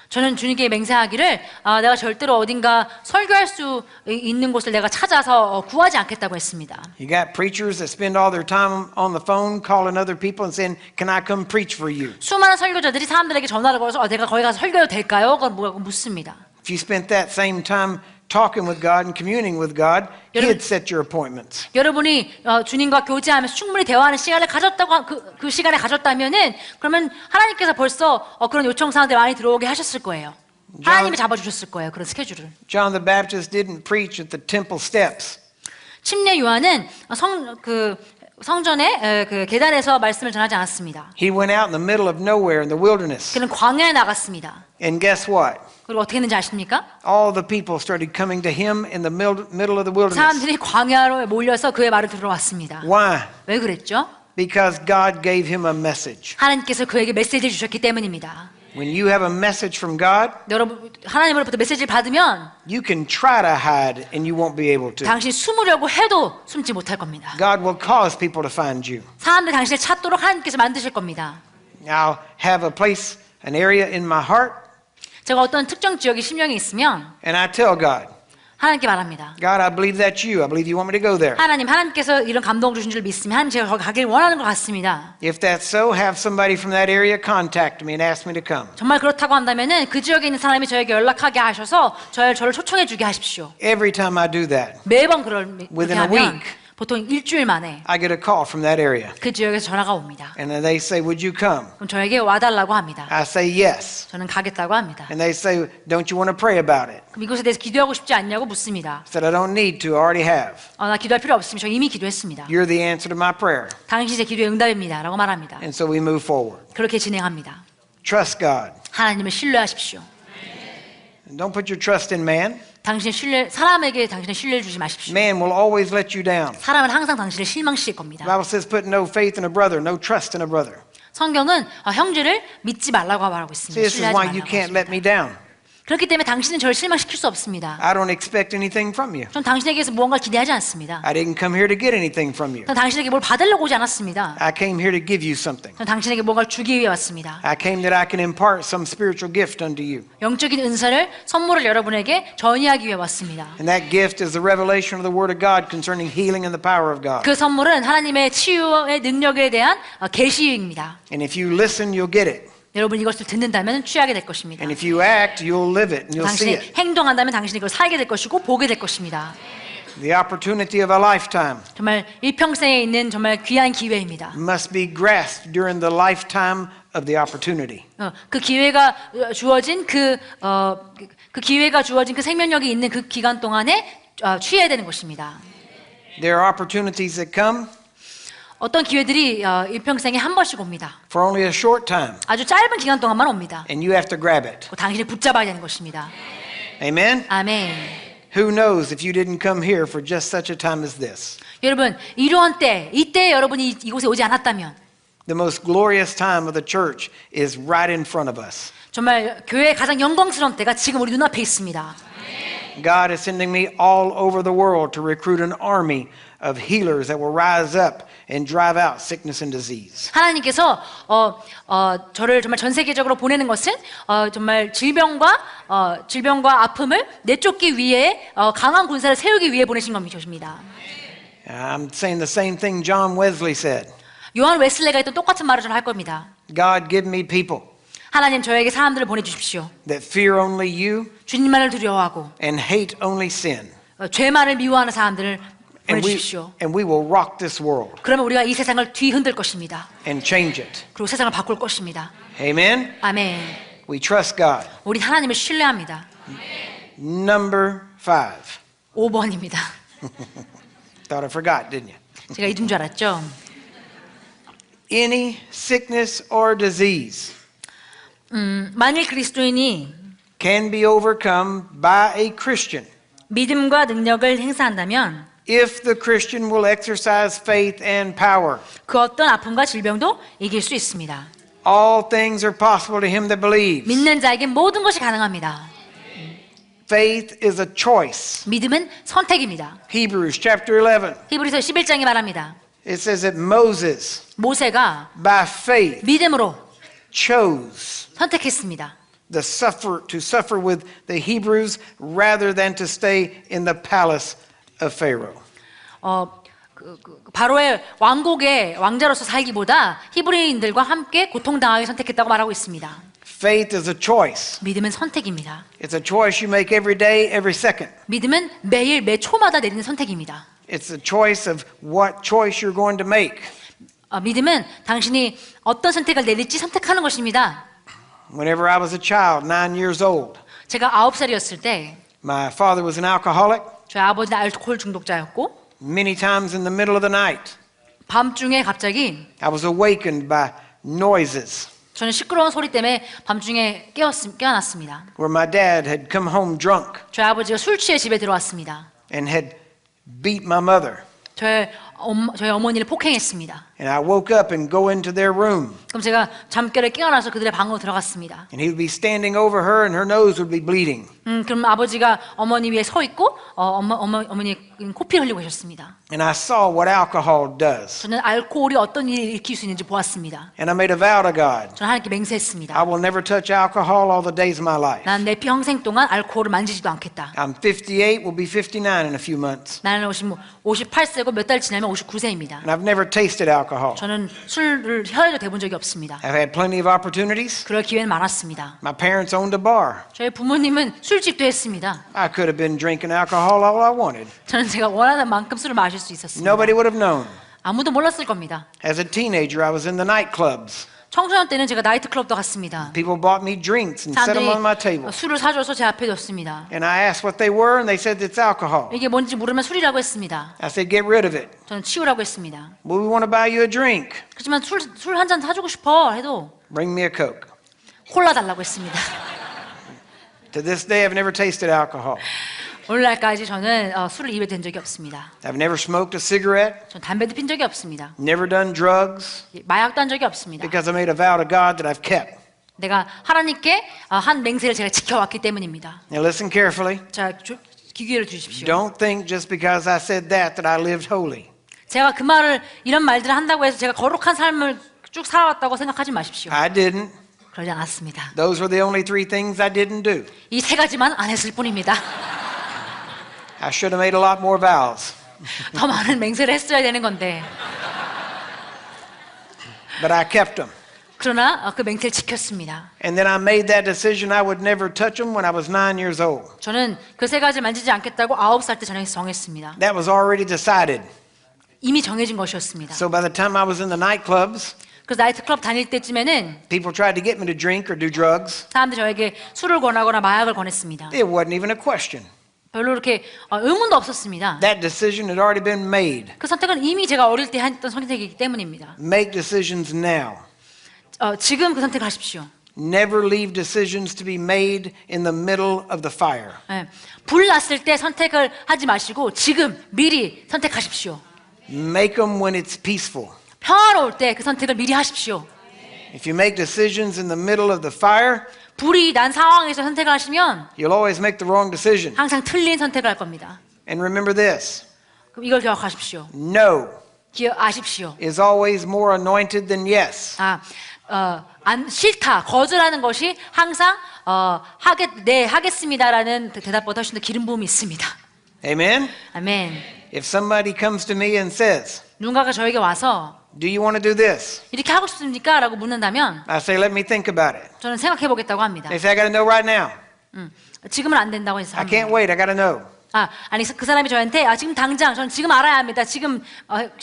저는 주님께 맹세하기를 내가 절대로 어딘가 설교할 수 있는 곳을 내가 찾아서 구하지 않겠다고 했습니다. You got preachers that spend all their time on the phone calling other people and saying, "Can I come preach for you?" 수많은 설교자들이 사람들에게 전화를 걸어서 내가 거기 가서 설교해도 될까요? 그걸 묻습니다. If you spent that same time talking with God and communing with God, He'd set your appointments. 여러분이 주님과 교제하면서 충분히 대화하는 시간을 가졌다고 그 시간에 가졌다면은 그러면 하나님께서 벌써 그런 요청 사항들 많이 들어오게 하셨을 거예요. 하나님이 잡아주셨을 거예요. 그런 스케줄을. John the Baptist didn't preach at the temple steps. 침례 요한은 성전의 그 계단에서 말씀을 전하지 않았습니다. He went out in the middle of nowhere in the wilderness. 그는 광야에 나갔습니다. And guess what? 그리고 어떻게 했는지 아십니까? All the people started coming to him in the middle of the wilderness. 사람들이 광야로 몰려서 그의 말을 들어왔습니다. Why? 왜 그랬죠? Because God gave him a message. 하나님께서 그에게 메시지를 주셨기 때문입니다. When you have a message from God, 여러분 하나님으로부터 메시지를 받으면 you can try to hide and you won't be able to. 당신이 숨으려고 해도 숨지 못할 겁니다. God will cause people to find you. 사람들이 당신을 찾도록 하나님께서 만드실 겁니다. I'll have a place, an area in my heart, 제가 어떤 특정 지역에 심령이 있으면 and I tell God, 하나님께 말합니다. God, I believe that's you. I believe you want me to go there. 하나님께서 이런 감동을 주신 줄 믿으면 하나님 제가 거기 가길 원하는 것 같습니다. If that's so, have somebody from that area contact me and ask me to come. 정말 그렇다고 한다면은 그 지역에 있는 사람이 저에게 연락하게 하셔서 저를 초청해 주게 하십시오. Every time I do that, 매번 그렇게 Within a 하면 week. 보통 일주일 만에 I get a call from that area. 그 지역에서 전화가 옵니다. And then they say, would you come? 그럼 저에게 와달라고 합니다. I say yes. 저는 가겠다고 합니다. And they say, don't you want to pray about it? 그럼 이것에 대해서 기도하고 싶지 않냐고 묻습니다. I said, I don't need to. I already have. 나 기도할 필요 없습니다. 저 이미 기도했습니다. You're the answer to my prayer. 당신이 제 기도의 응답입니다. 라고 말합니다. And so we move forward. 그렇게 진행합니다. Trust God. 하나님을 신뢰하십시오. And don't put your trust in man. 사람에게 당신의 신뢰를 주지 마십시오. Man will always let you down. 사람은 항상 당신을 실망시킬 겁니다. The Bible says, put no faith in a brother, no trust in a brother. 성경은 형제를 믿지 말라고 말하고 있습니다. See, this is 신뢰하지 why you 말라고 can't let 했습니다. me down. 그렇기 때문에 당신은 저를 실망시킬 수 없습니다. I don't expect anything from you. 전 당신에게서 무언가를 기대하지 않습니다. I didn't come here to get anything from you. 전 당신에게 뭘 받으려고 오지 않았습니다. I came here to give you something. 전 당신에게 뭔가를 주기 위해 왔습니다. I came that I can impart some spiritual gift unto you. 영적인 은사를 선물을 여러분에게 전이하기 위해 왔습니다. And that gift is the revelation of the Word of God concerning healing and the power of God. 그 선물은 하나님의 치유의 능력에 대한 계시입니다. And if you listen, you'll get it. 여러분 이것을 듣는다면 취하게 될 것입니다. And if you act, you'll live it and you'll see 당신이 it. 행동한다면 당신이 그걸 살게 될 것이고 보게 될 것입니다. The opportunity of a lifetime 정말 일평생에 있는 정말 귀한 기회입니다. must be grasped during the lifetime of the opportunity. 그 기회가 주어진 그 기회가 주어진 그 생명력이 있는 그 기간 동안에 취해야 되는 것입니다. There are opportunities that come 어떤 기회들이 일평생에 한 번씩 옵니다. for only a short time, 아주 짧은 기간 동안만 옵니다. and you have to grab it. 당신이 붙잡아야 되는 것입니다. Amen? 아멘. Who knows if you didn't come here for just such a time as this? 여러분 이러한 이때 여러분이 이곳에 오지 않았다면 The most glorious time of the church is right in front of us. 정말 교회의 가장 영광스러운 때가 지금 우리 눈앞에 있습니다. God is sending me all over the world to recruit an army of healers that will rise up and drive out sickness and disease. 하나님께서 저를 정말 전 세계적으로 보내는 것은 정말 질병과 아픔을 내쫓기 위해 강한 군사를 세우기 위해 보내신 것입니다. I'm saying the same thing John Wesley said. 요한 웨슬레가 했던 똑같은 말을 저는 할 겁니다. God, give me people 하나님 저에게 사람들을 보내주십시오. that fear only you 주님만을 두려워하고 and hate only sin. 죄만을 미워하는 사람들을 보내주십시오. And we will rock this world 그러면 우리가 이 세상을 뒤흔들 것입니다. and change it. 그리고 세상을 바꿀 것입니다. Amen? 아멘. We trust God. 우리 하나님을 신뢰합니다. Number 5. 5번입니다. Thought I forgot, didn't you? 제가 잊은 줄 알았죠? Any sickness or disease 만일 그리스도인이 can be overcome by a Christian 믿음과 능력을 행사한다면 if the Christian will exercise faith and power. 그 어떤 아픔과 질병도 이길 수 있습니다. All things are possible to him that believes. 믿는 자에게 모든 것이 가능합니다. Faith is a choice. 믿음은 선택입니다. Hebrews chapter 11. 히브리서 11장에 말합니다. It says that Moses, 모세가 by faith, 믿음으로 chose 선택했습니다. to suffer with the Hebrews rather than to stay in the palace of Pharaoh. 바로의 왕국의 왕자로서 살기보다 히브리인들과 함께 고통당하게 선택했다고 말하고 있습니다. Faith is a choice. 믿음은 선택입니다. It's a choice you make every day, every second. 믿음은 매일 매 초마다 내리는 선택입니다. It's a choice of what choice you're going to make. 믿음은 당신이 어떤 선택을 내릴지 선택하는 것입니다. Whenever I was a child, 9 years old, 제가 9살이었을 때 my father was an alcoholic. 저희 아버지는 알코올 중독자였고 Many times in the middle of the night, 밤중에 갑자기 I was awakened by noises 저는 시끄러운 소리 때문에 밤중에 깨어났습니다. where my dad had come home drunk 저희 아버지가 술 취해 집에 들어왔습니다. and had beat my mother. 저희 어머니를 폭행했습니다. And I woke up and go into their room. 그럼 제가 잠결에 깨어나서 그들의 방으로 들어갔습니다. And he would be standing over her and her nose would be bleeding. 그럼 아버지가 어머니 위에 서 있고 어머니 코피 흘리고 계셨습니다. And I saw what alcohol does. 저는 알코올이 어떤 일을 일으킬 수 있는지 보았습니다. And I made a vow to God. 저는 하나님께 맹세했습니다. I will never touch alcohol all the days of my life. 난 내 평생 동안 알코올을 만지지도 않겠다. I'm 58, will be 59 in a few months. 나는 58세고 몇 달 지나면 59세입니다. And I've never tasted alcohol. 저는 술을 혀에도 대본 적이 없습니다. I've had plenty of opportunities. 그럴 기회는 많았습니다. My parents owned a bar. 저희 부모님은 술집도 했습니다. I could have been drinking alcohol all I wanted. 저는 제가 원하는 만큼 술을 마실 수 있었습니다. Nobody would have known. 아무도 몰랐을 겁니다. As a teenager, I was in the nightclubs. 청소년 때는 제가 나이트클럽도 갔습니다. People bought me drinks and set them on my 사람들이 table. 술을 사줘서 제 앞에 뒀습니다. And I asked what they were, and they said it's alcohol. 이게 뭔지 모르면 술이라고 했습니다. I said, get rid of it. 저는 치우라고 했습니다. Well, we want to buy you a drink. 그렇지만 술 한 잔 사주고 싶어 해도 Bring me a Coke. 콜라 달라고 했습니다. To this day, I've never tasted alcohol. 오늘날까지 저는 술을 입에 댄 적이 없습니다. I've never smoked a cigarette, 전 담배도 핀 적이 없습니다. never done drugs, 마약도 한 적이 없습니다. because I made a vow to God that I've kept. 내가 하나님께 한 맹세를 제가 지켜왔기 때문입니다. Now listen carefully. 자, 기회를 주십시오. Don't think just because I said that I lived holy. 제가 이런 말들을 한다고 해서 제가 거룩한 삶을 쭉 살아왔다고 생각하지 마십시오. I didn't. 그러지 않았습니다. Those were the only 3 things I didn't do. 이 3가지만 안 했을 뿐입니다. I should have made a lot more vows. 더 많은 맹세를 했어야 되는 건데. But I kept them. 그러나 그 맹세를 지켰습니다. And then I made that decision I would never touch them when I was 9 years old. 저는 그 3가지 만지지 않겠다고 9살 때 정했습니다. That was already decided. 이미 정해진 것이었습니다. So by the time I was in the nightclubs, 그래서 나이트클럽 다닐 때쯤에는 people tried to get me to drink or do drugs. 사람들이 저에게 술을 권하거나 마약을 권했습니다. It wasn't even a question. 별로 이렇게 의문도 없었습니다. That decision had already been made. 그 선택은 이미 제가 어릴 때 했던 선택이기 때문입니다. Make decisions now. 지금 그 선택하십시오. Never leave decisions to be made in the middle of the fire. 네. 불 났을 때 선택을 하지 마시고 지금 미리 선택하십시오. Make them when it's peaceful. 평화로울 때 그 선택을 미리 하십시오. If you make decisions in the middle of the fire, 불이 난 상황에서 선택을 하시면 you'll always make the wrong decision. 항상 틀린 선택을 할 겁니다. And remember this, 그럼 이걸 기억하십시오. no 아십시오. is always more anointed than yes. 싫다, 거절하는 것이 항상 네, 하겠습니다라는 대답보다 훨씬 더 기름 부음이 있습니다. Amen? 아멘. If somebody comes to me and says, 누군가가 저에게 와서 do you want to do this? 이렇게 하고 싶습니까? 라고 묻는다면 I say, let me think about it. 저는 생각해 보겠다고 합니다. They say, I got to know right now. 지금은 안 된다고 해서 I can't wait. I got to know. 아니 그 사람이 저한테 지금 당장 저는 지금 알아야 합니다. 지금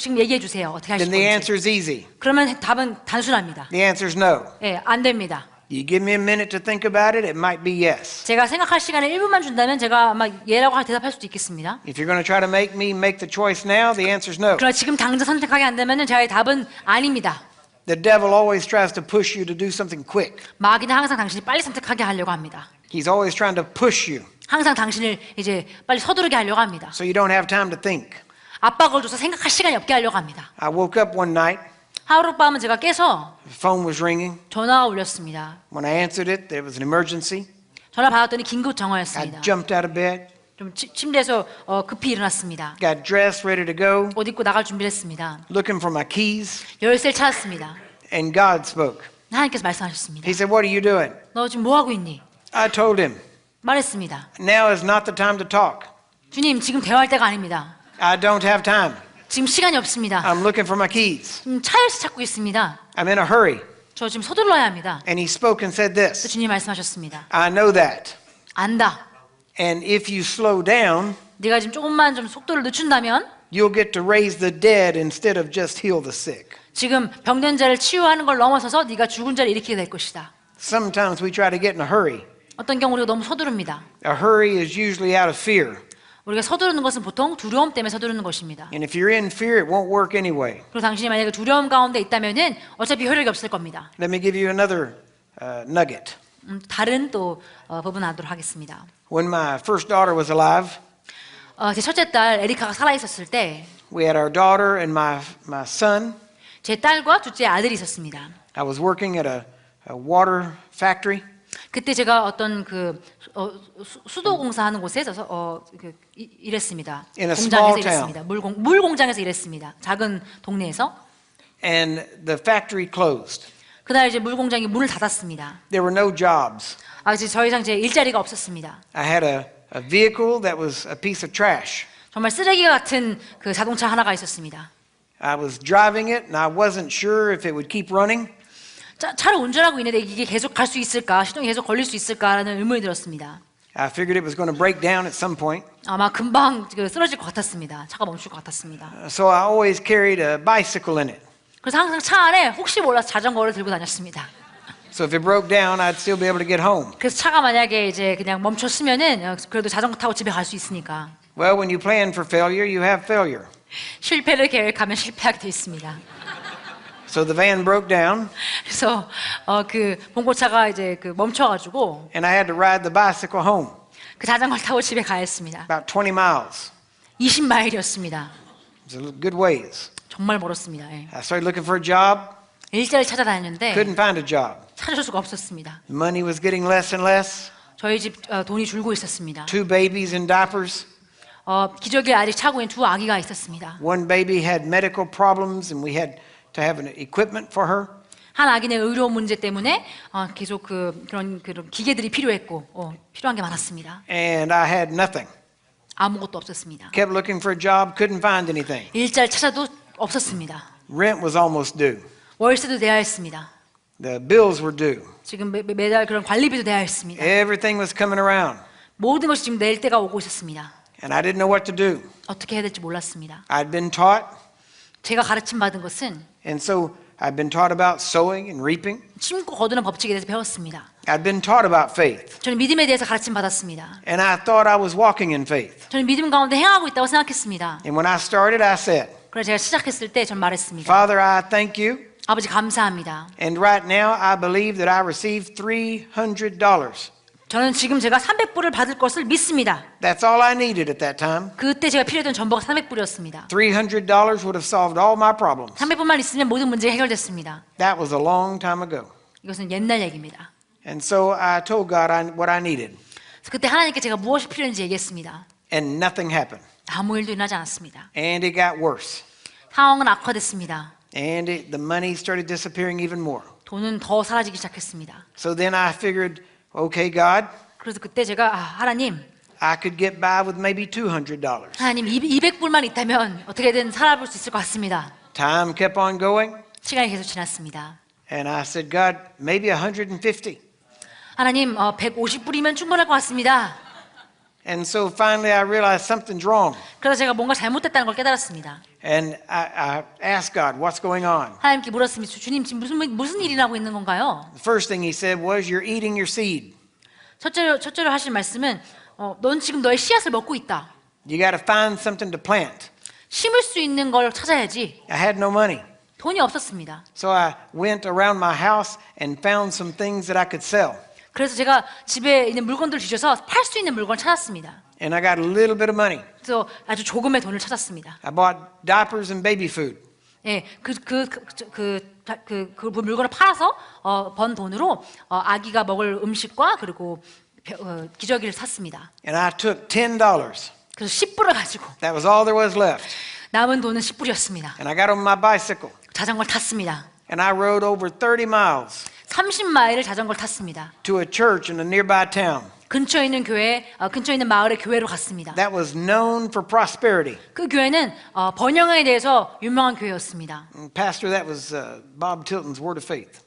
얘기해 주세요. 어떻게 하실 Then the 건지. answer is easy. 그러면 답은 단순합니다. The answer is no. 예, 안 됩니다. You give me a minute to think about it, it might be yes. 제가 생각할 시간을 1분만 준다면 제가 아마 예라고 대답할 수도 있겠습니다. If you're going to try to make me make the choice now, the answer is no. 그러나 지금 당장 선택하게 안 되면 저의 답은 아닙니다. The devil always tries to push you to do something quick. 마귀는 항상 당신이 빨리 선택하게 하려고 합니다. He's always trying to push you 항상 당신을 이제 빨리 서두르게 하려고 합니다. so you don't have time to think. 압박을 줘서 생각할 시간이 없게 하려고 합니다. I woke up one night, 하룻밤은 제가 깨서 the phone was ringing. 전화가 울렸습니다. When I answered it, there was an emergency. 전화 받았더니 긴급 I 전화였습니다. jumped out of bed, 좀 침대에서 급히 일어났습니다. got dressed, ready to go, 옷 입고 나갈 준비를 했습니다. looking for my keys, 열쇠를 찾았습니다. and God spoke. 하나님께서 말씀하셨습니다. He said, what are you doing? 너 지금 뭐 하고 있니? I told him, 말했습니다. now is not the time to talk. 주님, 지금 대화할 때가 아닙니다. I don't have time. 지금 시간이 없습니다. I'm looking for my keys. 지금 차 열쇠 찾고 있습니다. I'm in a hurry. 저 지금 서둘러야 합니다. And he spoke and said 그래서 this, 주님 말씀하셨습니다. I know that. 안다. And if you slow down, 네가 지금 조금만 좀 속도를 늦춘다면 you'll get to raise the dead instead of just heal the sick. 지금 병든 자를 치유하는 걸 넘어서서 네가 죽은 자를 일으키게 될 것이다. Sometimes we try to get in a hurry. 어떤 경우 우리가 너무 서두릅니다. A hurry is usually out of fear. 우리가 서두르는 것은 보통 두려움 때문에 서두르는 것입니다. And if you're in fear, it won't work anyway. 그리고 당신이 만약에 두려움 가운데 있다면은 어차피 효력이 없을 겁니다. Let me give you another nugget. 다른 또 부분 하도록 하겠습니다. When my first daughter was alive, 제 첫째 딸 에리카가 살아 있었을 때 we had our daughter and my son. 제 딸과 둘째 아들이 있었습니다. I was working at a water factory. 그때 제가 어떤 수도 공사하는 곳에서 일했습니다. In a 공장에서 small 일했습니다. 물 공장에서 일했습니다. 작은 동네에서. And the factory closed. 그날 이제 물 공장이 문을 닫았습니다. There were no jobs. 이제 더 이상 제 일자리가 없었습니다. I had a vehicle that was a piece of trash. 정말 쓰레기 같은 그 자동차 하나가 있었습니다. I was driving it and I wasn't sure if it would keep running. 차를 운전하고 있는데 이게 계속 갈 수 있을까? 시동이 계속 걸릴 수 있을까라는 의문이 들었습니다. I figured it was going to break down at some point. 아마 금방 쓰러질 것 같았습니다. 차가 멈출 것 같았습니다. So I always carried a bicycle in it. 그래서 항상 차 안에 혹시 몰라서 자전거를 들고 다녔습니다. So if it broke down, I'd still be able to get home. 그래서 차가 만약에 이제 그냥 멈췄으면은 그래도 자전거 타고 집에 갈 수 있으니까. Well, when you plan for failure, you have failure. 실패를 계획하면 실패하게 돼 있습니다. So the van broke down, 그래서 그 봉고차가 이제 멈춰가지고 and I had to ride the bicycle home, 그 자전거를 타고 집에 가야 했습니다. about 20 miles. 20마일이었습니다. It was a good ways. 정말 멀었습니다. 예. I started looking for a job, 일자리 찾아다녔는데 couldn't find a job. 찾을 수가 없었습니다. The money was getting less and less. 저희 집 돈이 줄고 있었습니다. 2 babies in diapers. 기저귀를 아직 차고 있는 2 아기가 있었습니다. One baby had medical problems, and we had to have an equipment for her. 한 아기는 의료 문제 때문에 계속 그런 기계들이 필요했고 필요한 게 많았습니다. And I had nothing. 아무것도 없었습니다. Kept looking for a job, couldn't find anything. 일자리 찾아도 없었습니다. Rent was almost due. 월세도 내야 했습니다. The bills were due. 지금 매달 그런 관리비도 내야 했습니다. Everything was coming around. 모든 것이 지금 낼 때가 오고 있었습니다. And I didn't know what to do. 어떻게 해야 될지 몰랐습니다. I'd been taught, 제가 가르침 받은 것은 and so I'd been taught about sowing and reaping. 심고 거두는 법칙에 대해서 배웠습니다. I'd been taught about faith. 저는 믿음에 대해서 가르침 받았습니다. And I thought I was walking in faith. 저는 믿음 가운데 행하고 있다고 생각했습니다. And when I started, I said, 그래서 제가 시작했을 때 전 말했습니다. Father, I thank you. 아버지 감사합니다. And right now, I believe that I received $300. 저는 지금 제가 300불을 받을 것을 믿습니다. That's all I needed at that time. 그때 제가 필요했던 전부가 300불이었습니다. $300 would have solved all my problems. 300불만 있으면 모든 문제가 해결됐습니다. That was a long time ago. 이것은 옛날 얘기입니다. And so I told God what I needed, 그래서 그때 하나님께 제가 무엇이 필요한지 얘기했습니다. and nothing happened. 아무 일도 일어나지 않았습니다. And it got worse. 상황은 악화됐습니다. And the money started disappearing even more. 돈은 더 사라지기 시작했습니다. So then I figured, okay, God, 그래서 그때 제가 하나님 I could get by with maybe $200. 하나님 200불만 있다면 어떻게든 살아볼 수 있을 것 같습니다. Time kept on going, 시간이 계속 지났습니다. and I said, God, maybe 150. 하나님 150불이면 충분할 것 같습니다. And so finally I realized something's wrong. 그래서 제가 뭔가 잘못됐다는 걸 깨달았습니다. And I asked God, what's going on? 하나님께 물었습니다. 주님 지금 무슨 일이 나고 있는 건가요? The first thing he said was, you're eating your seed. 첫째로 하신 말씀은 넌 지금 너의 씨앗을 먹고 있다. You got to find something to plant. 심을 수 있는 걸 찾아야지. I had no money. 돈이 없었습니다. So I went around my house and found some things that I could sell. 그래서 제가 집에 있는 물건들을 뒤져서 팔 수 있는 물건을 찾았습니다. And I got a little bit of money. 그래서 아주 조금의 돈을 찾았습니다. I bought diapers and baby food. 예, 그 물건을 팔아서 번 돈으로 아기가 먹을 음식과 그리고 기저귀를 샀습니다. And I took $10. 그래서 10불을 가지고 That was all there was left. 남은 돈은 10불이었습니다. And I got on my bicycle. 자전거를 탔습니다. And I rode over 30 miles 30마일을 자전거를 탔습니다. to a church in a nearby town. 근처에 있는 근처에 있는 마을의 교회로 갔습니다. That was known for prosperity. 그 교회는 번영에 대해서 유명한 교회였습니다. Pastor, that was Bob Tilton's Word of Faith.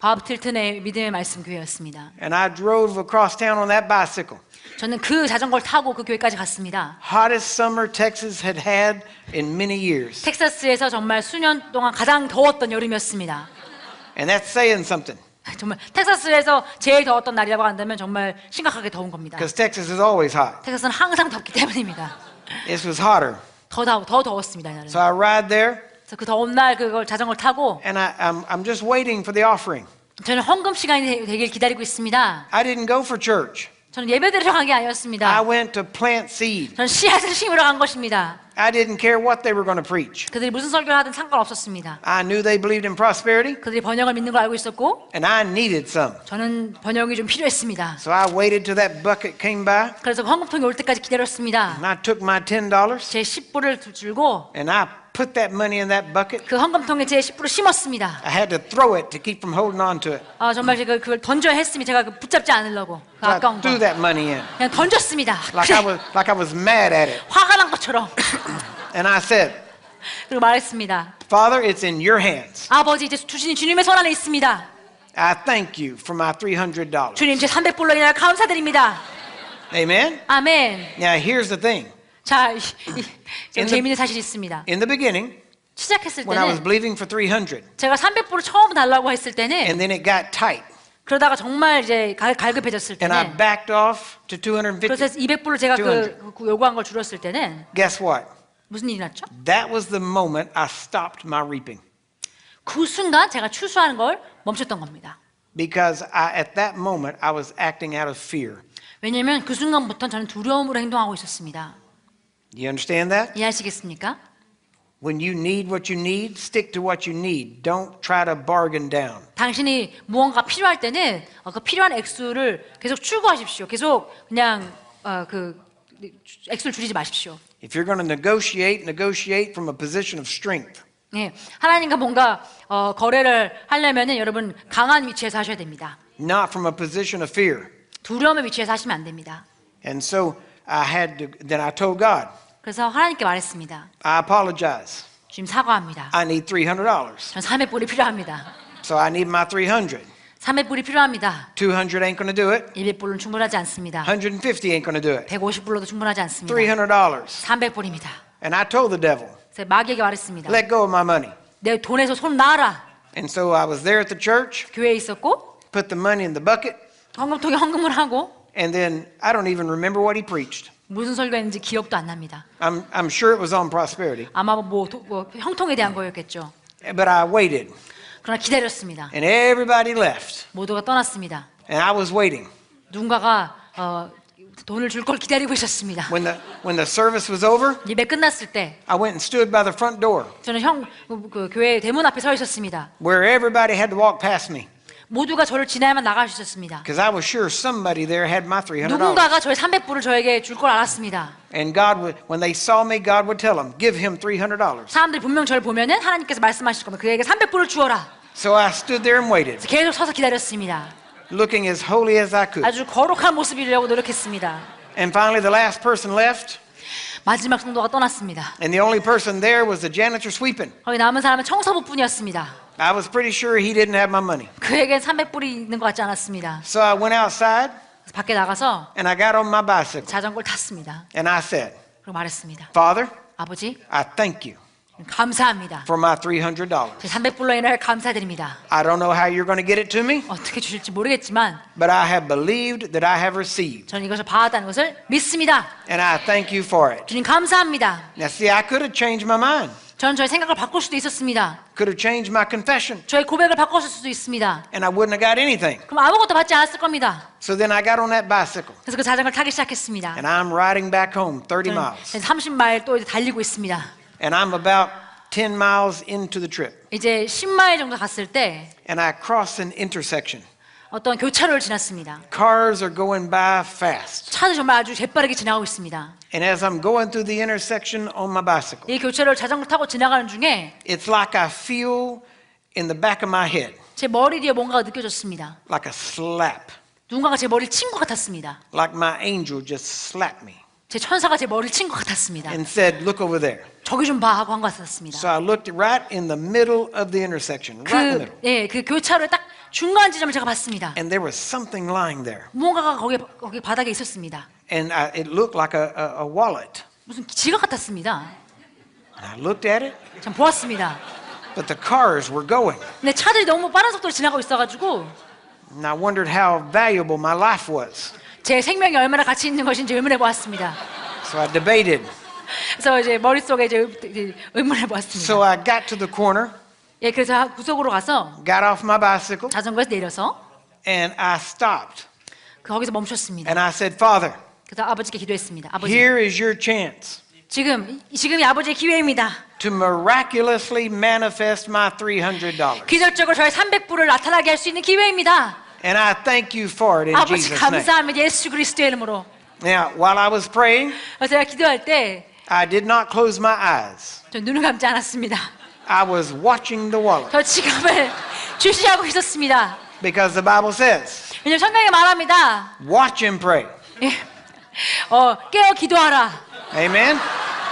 밥 틸튼의 믿음의 말씀 교회였습니다. And I drove across town on that bicycle. 저는 그 자전거를 타고 그 교회까지 갔습니다. Hottest summer Texas had had in many years. 텍사스에서 정말 수년 동안 가장 더웠던 여름이었습니다. And that's saying something. 정말 텍사스에서 제일 더웠던 날이라고 한다면 정말 심각하게 더운 겁니다. Because Texas is always hot. 텍사스는 항상 덥기 때문입니다. This was hotter. 더 더웠습니다. 이날은. So I ride there. 그래서 그 더운 날 그걸 자전거를 타고 And I'm just waiting for the offering. 저는 헌금 시간이 되길 기다리고 있습니다. I didn't go for church. 저는 예배드리러 간 게 아니었습니다. I went to plant seed. 저는 씨앗을 심으러 간 것입니다. I didn't care what they were going to preach. 그들이 무슨 설교를 하든 상관없었습니다. I knew they believed in prosperity, 그들이 번영을 믿는 걸 알고 있었고 and I needed some. 저는 번영이 좀 필요했습니다. So I waited till that bucket came by, 그래서 헌금통이 올 때까지 기다렸습니다. and I took my $10, 제 10불을 들고 and I put that money in that bucket. 그 헌금통에 제 10불을 심었습니다. I had to throw it to keep from holding on to it. 정말 제가 그걸 던져야 했습니다. 제가 붙잡지 않으려고. 그 So I 아까운 거. threw that money in, 그냥 던졌습니다. like I was mad at it. 화가 난 것처럼. And I said, 그리고 말했습니다. Father, it's in your hands. 아버지 이제 주님의 손 안에 있습니다. I thank you for my $300. 주님 제 300불로 인하여 감사드립니다. Amen? 아멘. Now here's the thing. 자, In the- 재미있는 사실이 있습니다. In the beginning, 시작했을 when I was 때는 believing for 300, 제가 300불을 처음 달라고 했을 때는 and then it got tight, 그러다가 정말 이제 갈급해졌을 and I 때는 backed off to 그래서 250. 200불을 제가 200. 그 요구한 걸 줄였을 때는 Guess what? 무슨 일이 났죠? That was the moment I stopped my reaping. 그 순간 제가 추수하는 걸 멈췄던 겁니다. Because at that moment, I was acting out of fear. 왜냐하면 그 순간부터 저는 두려움으로 행동하고 있었습니다. Do you understand that? 이해하시겠습니까? When you need what you need, stick to what you need. Don't try to bargain down. 당신이 무언가 필요할 때는 그 필요한 액수를 계속 추구하십시오. 계속 그냥 그 액수를 줄이지 마십시오. If you're going to negotiate from a position of strength. 네, 하나님과 뭔가 거래를 하려면은 여러분 강한 위치에서 하셔야 됩니다. Not from a position of fear. 두려움의 위치에서 하시면 안 됩니다. And so then I told God, 그래서 하나님께 말했습니다. I apologize. 주님 사과합니다. I need $300. 전 300불이 필요합니다. So I need my 300. 300불이 필요합니다. 200 ain't going to do it. 200불은 충분하지 않습니다. 150 ain't going to do it. 150불로도 충분하지 않습니다. $300. 300불입니다. And I told the devil, 그래서 마귀에게 말했습니다. let go of my money. 내 돈에서 손 놔라. And so I was there at the church, 교회에 있었고 put the money in the bucket, 헌금통에 헌금을 하고 and then I don't even remember what he preached. 무슨 설교했는지 기억도 안 납니다. I'm sure it was on prosperity. 아마 뭐 형통에 대한 거였겠죠. But I waited, 그러나 기다렸습니다. and everybody left, 모두가 떠났습니다. and I was waiting. 누군가가 돈을 줄 걸 기다리고 있었습니다. When the service was over, 예배 끝났을 때 I went and stood by the front door 저는 그 교회 대문 앞에 서 있었습니다. where everybody had to walk past me. 모두가 저를 지나야만 나갈 수 있었습니다. because I was sure somebody there had my $300. 누군가가 저의 300불을 저에게 줄 걸 알았습니다. And God would, when they saw me, God would tell them, give him $300. 사람들이 분명 저를 보면은 하나님께서 말씀하실 겁니다. 그에게 300불을 주어라. So I stood there and waited, 그래서 계속 서서 기다렸습니다. looking as holy as I could. 아주 거룩한 모습이려고 노력했습니다. And finally, the last person left, 마지막 성도가 떠났습니다. and the only person there was the janitor sweeping. 거기 남은 사람은 청소부뿐이었습니다. I was pretty sure he didn't have my money. 그에겐 300불이 있는 것 같지 않았습니다. So I went outside, 그래서 밖에 나가서 and I got on my bicycle, 자전거를 탔습니다. and I said, 그리고 말했습니다. Father, 아버지, I thank you 감사합니다. for my $300. 제 300불로 인해 감사드립니다. I don't know how you're going to get it to me, 어떻게 주실지 모르겠지만 but I have believed that I have received, 저는 이것을 받았다는 것을 믿습니다. and I thank you for it. 주님 감사합니다. Now, see, I could have changed my mind, 저는 저의 생각을 바꿀 수도 있었습니다. could have changed my confession, 저의 고백을 바꿨을 수도 있습니다. and I wouldn't have got anything. 그럼 아무것도 받지 않았을 겁니다. So then I got on that bicycle, 그래서 그 자전거를 타기 시작했습니다. and I'm riding back home 30 저는 miles, 30마일 또 이제 달리고 있습니다. and I'm about 10 miles into the trip, 이제 10마일 정도 갔을 때 and I cross an intersection. 어떤 교차로를 지났습니다. Cars are going by fast, 차도 정말 아주 재빠르게 지나가고 있습니다. and as I'm going through the intersection on my bicycle, 이 교차로를 자전거 타고 지나가는 중에 it's like I feel in the back of my head, 제 머리 뒤에 뭔가가 느껴졌습니다. like a slap, 누군가가 제 머리를 친 것 같았습니다. like my angel just slapped me 제 천사가 제 머리를 친 것 같았습니다. and said, look over there. 저기 좀 봐 하고 한 것 같았습니다. So I looked right in the middle of the intersection, right in the middle. 그 교차로의 딱 중간 지점을 제가 봤습니다. And there was something lying there. 무언가가 거기 바닥에 있었습니다. And it looked like a wallet. 무슨 지갑 같았습니다. And I looked at it, 전 보았습니다. but the cars were going. 근데 차들이 너무 빠른 속도로 지나가고 있어가지고 And I wondered how valuable my life was. 제 생명이 얼마나 가치 있는 것인지 의문해 보았습니다. So I debated. 그래서 이제 머릿속에 이제 의문해 보았습니다. So I got to the corner, 예, 그래서 구석으로 가서 got off my bicycle, 자전거에서 내려서 and I stopped. 거기서 멈췄습니다. And I said, Father, 그래서 아버지께 기도했습니다. 아버지, here is your chance 지금이 아버지의 기회입니다. to miraculously manifest my $300. 기적적으로 저의 300불을 나타나게 할 수 있는 기회입니다. And I thank you for it in 아버지 Jesus' name. 감사합니다. 예수 그리스도의 이름으로. Now, while I was praying, 그래서 제가 기도할 때 I did not close my eyes. 저 눈을 감지 않았습니다. I was watching the wallet 저 지갑을 주시하고 있었습니다. because the Bible says, 왜냐면 성경에 말합니다. watch and pray. 예. 깨어 기도하라. Amen?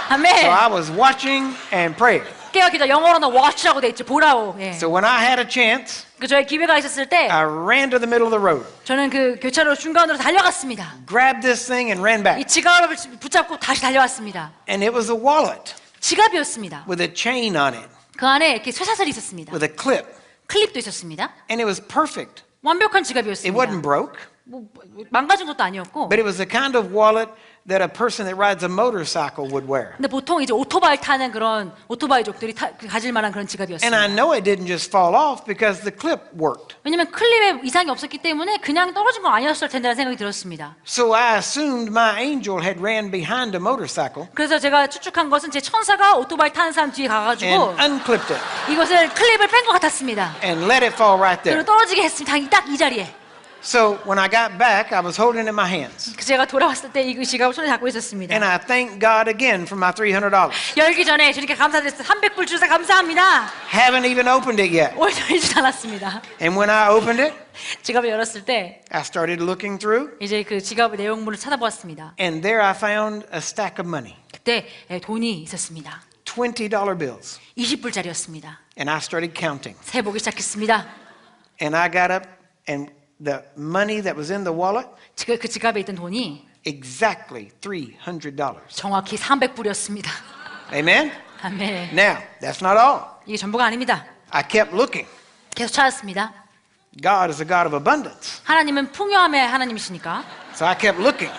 아멘. So I was watching and praying. 깨어 기도. 영어로는 watch라고 돼 있죠. 보라고. 예. So when I had a chance, 그 저의 기회가 있었을 때 I ran to the middle of the road, 저는 그 교차로 중간으로 달려갔습니다. grabbed this thing and ran 이 back. 지갑을 붙잡고 다시 달려왔습니다. And it was a wallet 지갑이었습니다. with a chain on it, 그 안에 이렇게 쇠사슬이 있었습니다. with a clip. 클립도 있었습니다. And it was perfect. 완벽한 It 지갑이었습니다. wasn't broke, 뭐 망가진 것도 아니었고. but it was the kind of wallet that a person that rides a motorcycle would wear. 근데 보통 이제 오토바이 타는 그런 오토바이족들이 가질 만한 그런 And 지갑이었습니다. I know it didn't just fall off because the clip worked. 왜냐면 클립에 이상이 없었기 때문에 그냥 떨어진 건 아니었을 텐데라는 생각이 들었습니다. So I assumed my angel had ran behind a motorcycle 그래서 제가 추측한 것은 제 천사가 오토바이 타는 사람 뒤에 가가지고 and unclipped it 이것을 클립을 뺀 것 같았습니다. and let it fall right 그리고 there. 떨어지게 했습니다. 딱 이 자리에. So when I got back, I was holding it in my hands. 제가 돌아왔을 때 이 지갑을 손에 잡고 있었습니다. And I thanked God again for my $300. 열기 전에 주님께 감사드렸어요. 300불 주셔서 감사합니다. Haven't even opened it yet. 오늘 열지도 않았습니다. And when I opened it, 지갑을 열었을 때 I started looking through, 이제 그 지갑의 내용물을 찾아보았습니다. and there I found a stack of money, 그때 돈이 있었습니다. $20 bills. 20불짜리였습니다. And I started counting. 세보기 시작했습니다. And I got up, and the money that was in the wallet, 그 지갑에 있던 돈이 exactly $300. 정확히 300불이었습니다. Amen? 아멘. Now, that's not all. 이게 전부가 아닙니다. I kept looking. 계속 찾았습니다. God is a God of abundance. 하나님은 풍요함의 하나님이시니까 So I kept looking,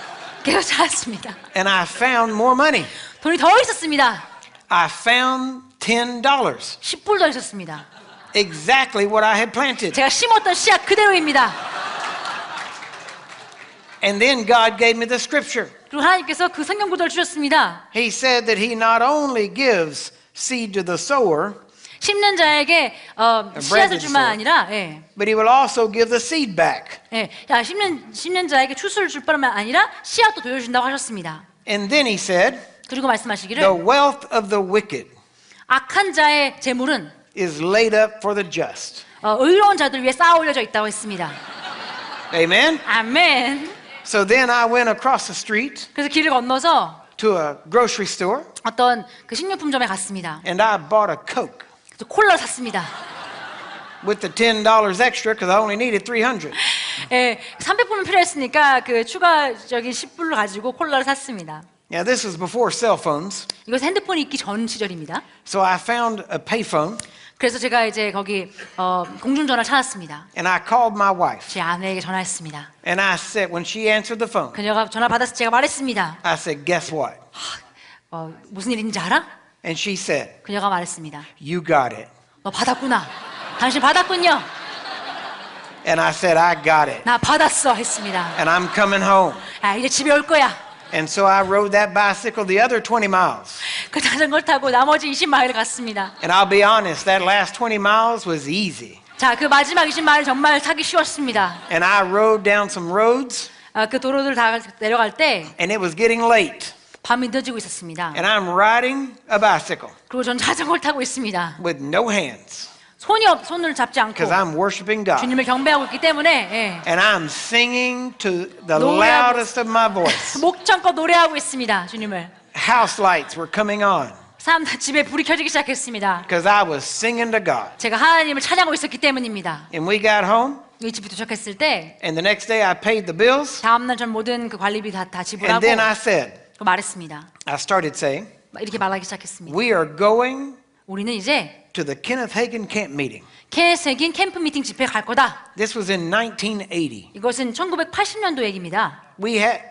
계속 찾았습니다. and I found more money. 돈이 더 있었습니다. I found $10. 10불 더 있었습니다. Exactly what I had planted. 제가 심었던 씨앗 그대로입니다. And then God gave me the scripture. 그리고 하나님께서 그 성경 구절을 주셨습니다. He said that He not only gives seed to the sower, 심는 자에게 씨앗을 줄만 아니라, 예, but he will also give the seed back. 예, 야, 심는 자에게 추수를 줄 뿐만 아니라 씨앗도 돌려준다고 하셨습니다. And then he said, 그리고 말씀하시기를 the wealth of the wicked 악한 자의 재물은 is laid up for the just. 의로운 자들 위해 쌓아 올려져 있다고 했습니다. Amen? 아멘. So then I went across the street 그래서 길을 건너서 to a grocery store 어떤 그 식료품점에 갔습니다. and I bought a Coke 그래서 콜라를 샀습니다. with the $10 extra because I only needed 300. 예, 300불은 필요했으니까 그 추가적인 10불을 가지고 콜라를 샀습니다. Now this was before cell phones. 이것은 핸드폰이 있기 전 시절입니다. So I found a payphone 그래서 제가 이제 거기 공중전화를 찾았습니다. and I called my wife. 제 아내에게 전화했습니다. And I said, when she answered the phone, 그녀가 전화 받아서 제가 말했습니다. I said, guess what? 무슨 일인지 알아? And she said, 그녀가 말했습니다. you got it. 너 받았구나. 당신 받았군요. And I said, I got it. 나 받았어 했습니다. And I'm coming home. 아, 이제 집에 올 거야. And so I rode that bicycle the other 20 miles. 그 자전거를 타고 나머지 20마일을 갔습니다. And I'll be honest, that last 20 miles was easy. 자, 그 마지막 20마일 정말 타기 쉬웠습니다. And I rode down some roads 그 도로들 다 내려갈 때 and it was getting late. 밤이 늦어지고 있었습니다. And I'm riding a bicycle 그리고 전 자전거를 타고 있습니다. with no hands 손을 잡지 않고 because I'm worshiping God. 주님을 경배하고 있기 때문에 예, And I'm singing to the 노래하고 loudest of my voice. 목청껏 노래하고 있습니다. 주님을. House lights were coming on 사람들 집에 불이 켜지기 시작했습니다. because I was singing to God. 제가 하나님을 찬양하고 있었기 때문입니다. And we got home 이 집에 도착했을 때 and the next day I paid the bills. 다음날 전 모든 그 관리비 다 And 지불하고 then I said, 말했습니다. I started saying, 이렇게 말하기 시작했습니다. we are going 우리는 이제 to the Kenneth Hagin camp meeting. 케네스긴 캠프 미팅 집회에 갈 거다. This was in 1980. 이것은 1980년도 얘기입니다. We had,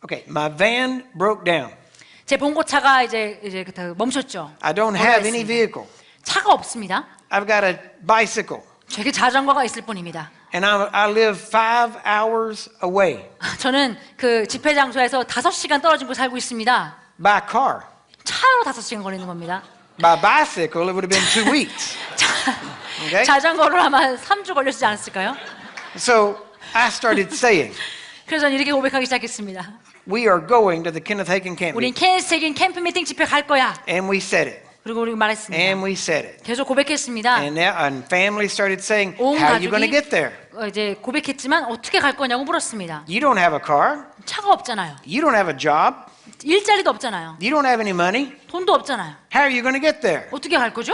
okay, my van broke down. 제 봉고차가 이제 멈췄죠. I don't have any 돌아있습니다. vehicle. 차가 없습니다. I've got a bicycle. 제게 자전거가 있을 뿐입니다. And I live 5 hours away 저는 그 집회 장소에서 5시간 떨어진 곳 살고 있습니다. by car. 차로 5시간 걸리는 겁니다. By bicycle, it would have been 2 weeks. Okay? 자전거로 아마 3주 걸렸지 않았을까요? So I started saying, 그래서 저는 이렇게 고백하기 시작했습니다. we are going to the Kenneth Hagin camp 우린 meeting. 케네스긴 캠프 미팅 집회 갈 거야. And we said it. 그리고 우리 말했습니다. And we said it. 계속 고백했습니다. And family started saying, 온 how are you going to 가족이 get there? 이제 고백했지만 어떻게 갈 거냐고 물었습니다. You don't have a car. 차가 없잖아요. You don't have a job. 일자리도 없잖아요. You don't have any money. 돈도 없잖아요. How are you going to get there? 어떻게 갈 거죠?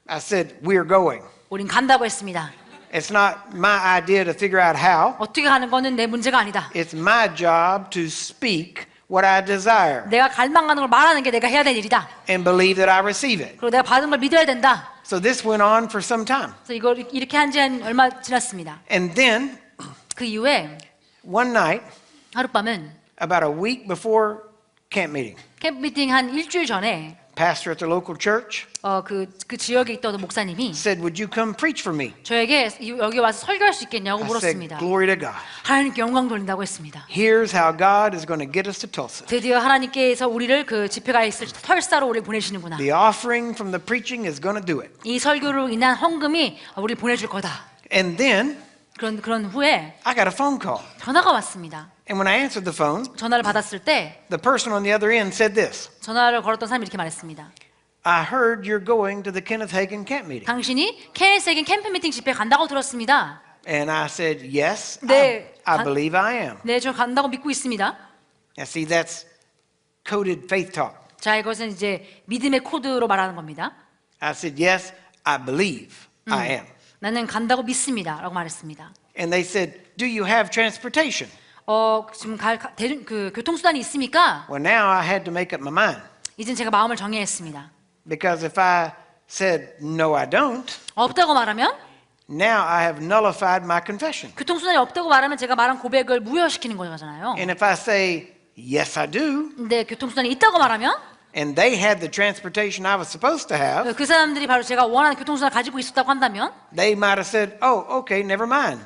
I said, we're going. 우린 간다고 했습니다. It's not my idea to figure out how. 어떻게 가는 거는 내 문제가 아니다. It's my job to speak what I desire 내가 갈망하는 걸 말하는 게 내가 해야 될 일이다. and believe that I receive it. 그리고 내가 받은 걸 믿어야 된다. So this went on for some time. 그래서 이걸 이렇게 한 지 얼마 지났습니다. And then 그 이후에 one night, 하룻밤은 about a week before camp meeting, 캠프 미팅 한 일주일 전에 pastor at the local church 그 지역에 있던 목사님이 said, would you come preach for me? 저에게 여기 와서 설교할 수 있겠냐고 I said, 물었습니다. glory to God. 하나님께 영광 돌린다고 했습니다. Here's how God is going to get us to Tulsa. 드디어 하나님께서 우리를 그 집회가 있을 설사로 우리 보내시는구나. The offering from the preaching is going to do it. 이 설교로 인한 헌금이 우리 보내줄 거다. And then 그런 후에 I got a phone call. 전화가 왔습니다. And when I answered the phone, 전화를 받았을 때 the person on the other end said this. 전화를 걸었던 사람이 이렇게 말했습니다. I heard you're going to the Kenneth Hagin camp meeting. 당신이 케네스긴 캠프 미팅 집회 간다고 들었습니다. And I said, yes, 네, I believe I am. 네, 저 간다고 믿고 있습니다. Now see, that's coded faith talk. 자, 이것은 이제 믿음의 코드로 말하는 겁니다. I said, yes, I believe I am. 나는 간다고 믿습니다. 라고 말했습니다. And they said, do you have transportation? 지금 그 교통수단이 있습니까? Well, now I had to make up my mind. 이젠 제가 마음을 정해야 했습니다. Because if I said, no, I don't, 없다고 말하면 now I have nullified my confession. 교통수단이 없다고 말하면 제가 말한 고백을 무효시키는 거잖아요. And if I say, yes, I do, 근데 교통수단이 있다고 말하면 and they had the transportation I was supposed to have, 그 사람들이 바로 제가 원하는 교통수단을 가지고 있었다고 한다면 they might have said, oh, okay, never mind.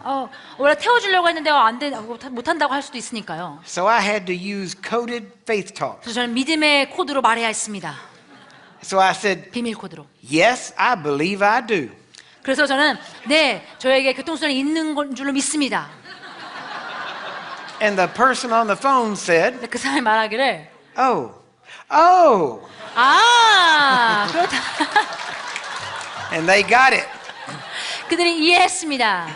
원래 태워주려고 했는데 못한다고 할 수도 있으니까요. So I had to use coded faith talk. 그래서 저는 믿음의 코드로 말해야 했습니다. So I said, 비밀 코드로. yes, I believe I do. 그래서 저는 네, 저에게 교통수단이 있는 건 줄로 믿습니다. And the person on the phone said, 근데 그 사람이 말하기를 oh, 그렇다. and they got it. 그들이 이해했습니다.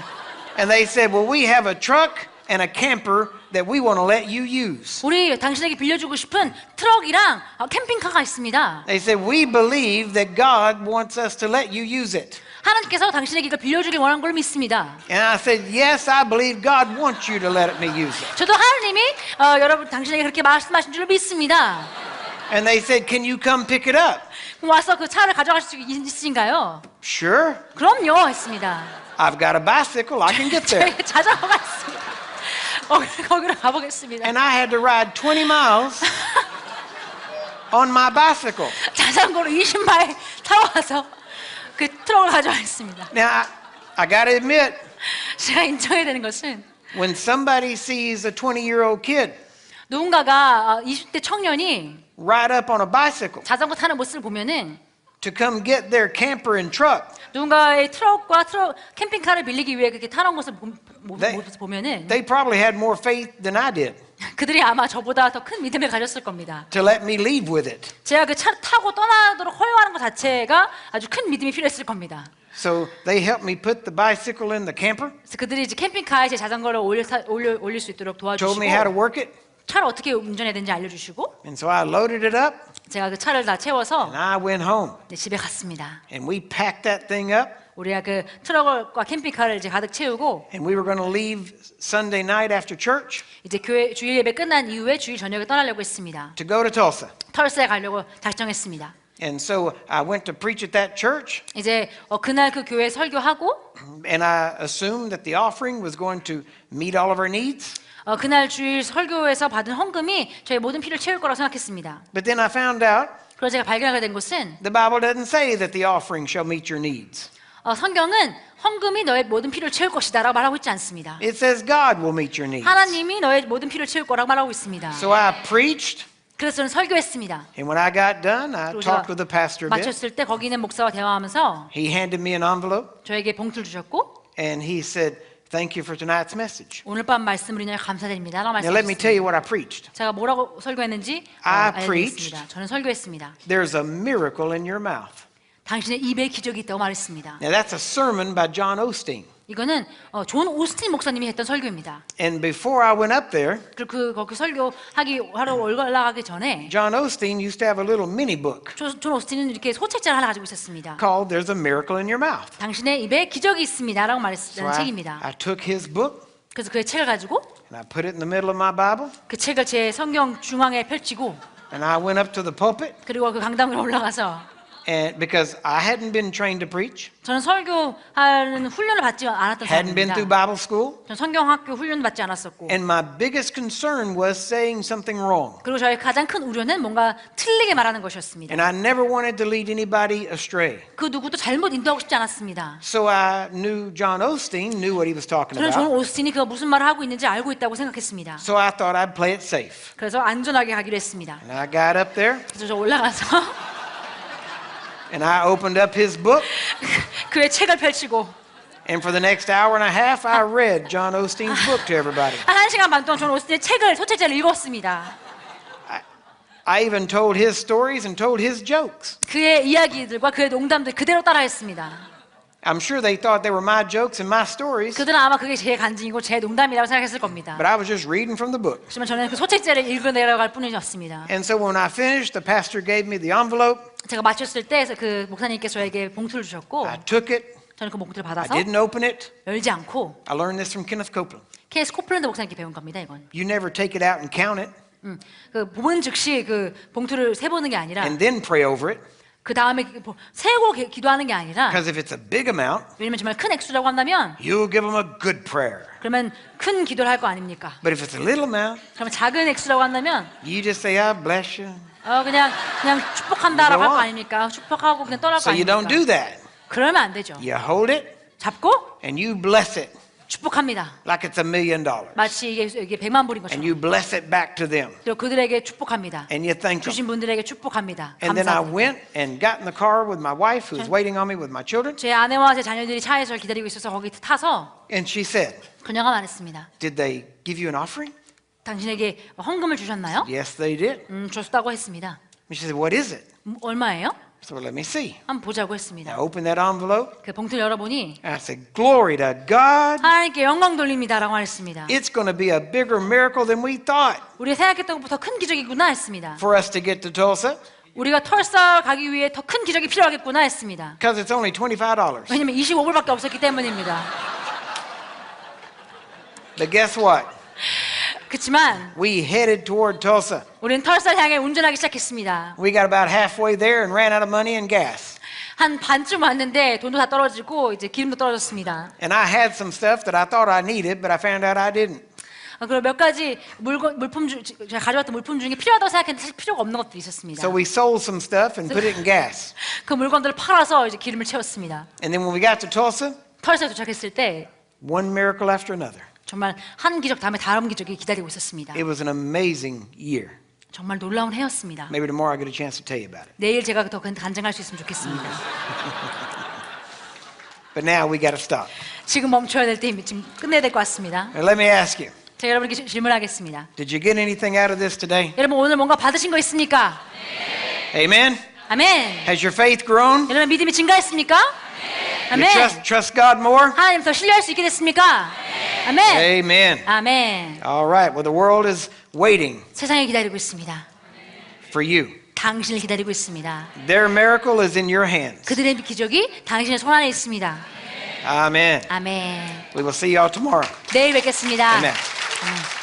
And they said, well, we have a truck and a camper that we want to let you use. 우리 당신에게 빌려주고 싶은 트럭이랑 캠핑카가 있습니다. They said, we believe that God wants us to let you use it. 하나님께서 당신에게 이걸 빌려주길 원하는 걸 믿습니다. And I said, yes, I believe God wants you to let me use it. 저도 하나님이 여러분 당신에게 그렇게 말씀하신 줄 믿습니다. And they said, can you come pick it up? 와서 그 차를 가져갈 수 있으신가요? Sure. 그럼요 했습니다. I've got a bicycle. I can get there. 저에게 자전거가 있습니다. 거기로 가보겠습니다. And I had to ride 20 miles on my bicycle. 자전거로 20마일 타고 와서 그 트럭을 가져왔습니다. Now, I got to admit, 제가 인정해야 되는 것은 when somebody sees a 20-year-old kid 누군가가 20대 청년이 ride up on a bicycle 자전거 타는 모습을 보면은 to come get their camper and truck, 누군가의 트럭과 캠핑카를 빌리기 위해 그렇게 타는 것을 보면은 they probably had more faith than I did 그들이 아마 저보다 더 큰 믿음을 가졌을 겁니다. to let me leave with it. 제가 그 차를 타고 떠나도록 허용하는 것 자체가 아주 큰 믿음이 필요했을 겁니다. So they helped me put the bicycle in the camper, 그래서 그들이 이제 캠핑카에 제 자전거를 올릴 수 있도록 told me how to 도와주시고 work it. 차를 어떻게 운전해야 되는지 알려주시고 And so I loaded it up 제가 그 차를 다 채워서 and I went home. 집에 갔습니다. And we packed that thing up 우리가 그 트럭과 캠핑카를 이제 가득 채우고 and we were going to leave Sunday night after church 이제 교회 주일 예배 끝난 이후에 주일 저녁에 떠나려고 했습니다. to go to Tulsa. 털스에 가려고 작정했습니다. And so I went to preach at that church 이제 그날 그 교회 설교하고 and I assumed that the offering was going to meet all of our needs. 그날 주일 설교에서 받은 헌금이 저희 모든 필요를 채울 거라고 생각했습니다. But then I found out 그래서 제가 발견하게 된 것은 the Bible doesn't say that the offering shall meet your needs. 성경은 헌금이 너의 모든 필요를 채울 것이다라고 말하고 있지 않습니다. It says God will meet your needs. 하나님이 너의 모든 필요를 채울 거라고 말하고 있습니다. So I preached, 그래서 저는 설교했습니다. and when I got done, I 그리고 talked 제가 with the pastor a bit. 마쳤을 때 거기 있는 목사와 대화하면서 He handed me an envelope 저에게 봉투를 주셨고 and he said, "Thank you for tonight's message." 오늘 밤 말씀을 인하여 감사드립니다. 라고 Now let me tell you 말씀하셨습니다. what I preached. 제가 뭐라고 설교했는지 I 알려드리겠습니다. 저는 설교했습니다. There's a miracle in your mouth. 당신의 입에 기적이 있다고 말했습니다. Now that's a sermon by John Osteen. 이거는 존 오스틴 목사님이 했던 설교입니다. And before I went up there, 그리고 거기 설교하러 올라가기 전에 John Osteen used to have a little mini book 존 오스틴은 이렇게 소책자를 하나 가지고 있었습니다. called "There's a Miracle in Your Mouth." 당신의 입에 기적이 있습니다라고 So 말했던 책입니다. I took his book 그래서 그 책을 가지고 and I put it in the middle of my Bible, 그 책을 제 성경 중앙에 펼치고 and I went up to the pulpit, 그리고 그 강당으로 올라가서 and because I hadn't been trained to preach, 저는 설교하는 훈련을 받지 않았던 hadn't been through 사람입니다. Bible school, 전 성경학교 훈련을 받지 않았었고 and my biggest concern was saying something wrong. 그리고 저의 가장 큰 우려는 뭔가 틀리게 말하는 것이었습니다. And I never wanted to lead anybody astray. 그 누구도 잘못 인도하고 싶지 않았습니다. So I knew John Osteen knew what he was talking 저는 존 about. 오스틴이 그가 무슨 말을 하고 있는지 알고 있다고 생각했습니다. So I thought I'd play it safe. 그래서 안전하게 가기로 했습니다. And I got up there 그래서 저 올라가서 and I opened up his book. 그의 책을 펼치고 And for the next hour and a half, I read John Osteen's book to everybody. 한 시간 반 동안 존 오스틴의 책을 소책자를 읽었습니다. I even told his stories and told his jokes. 그의 이야기들과 그의 농담들 그대로 따라했습니다. I'm sure they thought they were my jokes and my stories, 그들은 아마 그게 제 간증이고 제 농담이라고 생각했을 겁니다. but I was just reading from the book. 하지만 저는 그 소책자를 읽어내려갈 뿐이었습니다. And so when I finished, the pastor gave me the envelope. 제가 마쳤을 때 그 목사님께서 저에게 봉투를 주셨고 I took it. 저는 그 봉투를 I 받아서 didn't open it. 열지 않고 I learned this from Kenneth Copeland. 케이스 코플랜드 목사님께 배운 겁니다. 이건 You never take it out and count it 그 보는 즉시 그 봉투를 세보는 게 아니라 and then pray over it. 그 다음에 세고 기도하는 게 아니라 Because if it's a big amount, 왜냐면 정말 큰 액수라고 한다면 you'll give them a good prayer. 그러면 큰 기도를 할 거 아닙니까? But if it's a little amount, 그러면 작은 액수라고 한다면 you just say, I bless you. 그냥 축복한다라고 할 거 on. 아닙니까? 축복하고 그냥 떠날 거 So you don't do 아닙니까? that. 그러면 안 되죠. You hold it 잡고 and you bless it. 축복합니다. like it's $1 million. 마치 이게 100만 불인 And 것처럼. you bless it back to them. 그리고 그들에게 축복합니다. And you thank them. 주신 분들에게 축복합니다. And then I 감사합니다. went and got in the car with my wife who was waiting on me with my children. 제 아내와 제 자녀들이 차에서 기다리고 있어서 거기 타서 And she said, 그녀가 말했습니다. did they give you an offering? 당신에게 헌금을 주셨나요? Yes, they did. 줬다고 했습니다. And she said, what is it? 얼마예요? So let me see. 한번 보자고 I 했습니다. opened that envelope. 그 봉투를 열어보니 I said, glory to God. 하나님께 영광 돌립니다라고 했습니다. It's going to be a bigger miracle than we thought 우리가 생각했던 것보다 큰 기적이구나 했습니다. for us to get to Tulsa 우리가 털사 가기 위해 더 큰 기적이 필요하겠구나 했습니다. because it's only $25. 왜냐면 25불밖에 없었기 때문입니다. But guess what? 그렇지만 We headed toward Tulsa. 우리는 털사를 향해 운전하기 시작했습니다. We got about halfway there and ran out of money and gas. 한 반쯤 왔는데 돈도 다 떨어지고 이제 기름도 떨어졌습니다. And I had some stuff that I thought I needed, but I found out I didn't. 그리고 몇 가지 물품 제가 가져왔던 물품 중에 필요하다고 생각했는데 사실 필요가 없는 것들이 있었습니다. So we sold some stuff and put it in gas. 그 물건들을 팔아서 이제 기름을 채웠습니다. And then when we got to Tulsa, 털사에 도착했을 때 one miracle after another. 정말 한 기적 다음에 다른 기적이 기다리고 있었습니다. It was an amazing year. 정말 놀라운 해였습니다. Maybe tomorrow I'll get a chance to tell you about it. 내일 제가 더 간증할 수 있으면 좋겠습니다. But now we got to stop. 지금 멈춰야 될 때 지금 끝내야 될 것 같습니다. Now let me ask you, 제가 여러분께 질문하겠습니다. did you get anything out of this today? 여러분 오늘 뭔가 받으신 거 있습니까? Amen? 아멘. Has your faith grown? 여러분 믿음이 증가했습니까? You 아멘. trust God more? 하나님 더 신뢰할 수 있게 됐습니까? 아멘. Amen. 아멘. All right. Well, the world is waiting 세상이 기다리고 있습니다. for you. 당신을 기다리고 있습니다. Their miracle is in your hands. 그들의 기적이 당신의 손 안에 있습니다. Amen. 아멘. We will see you all tomorrow. 내일 뵙겠습니다. Amen. 아멘.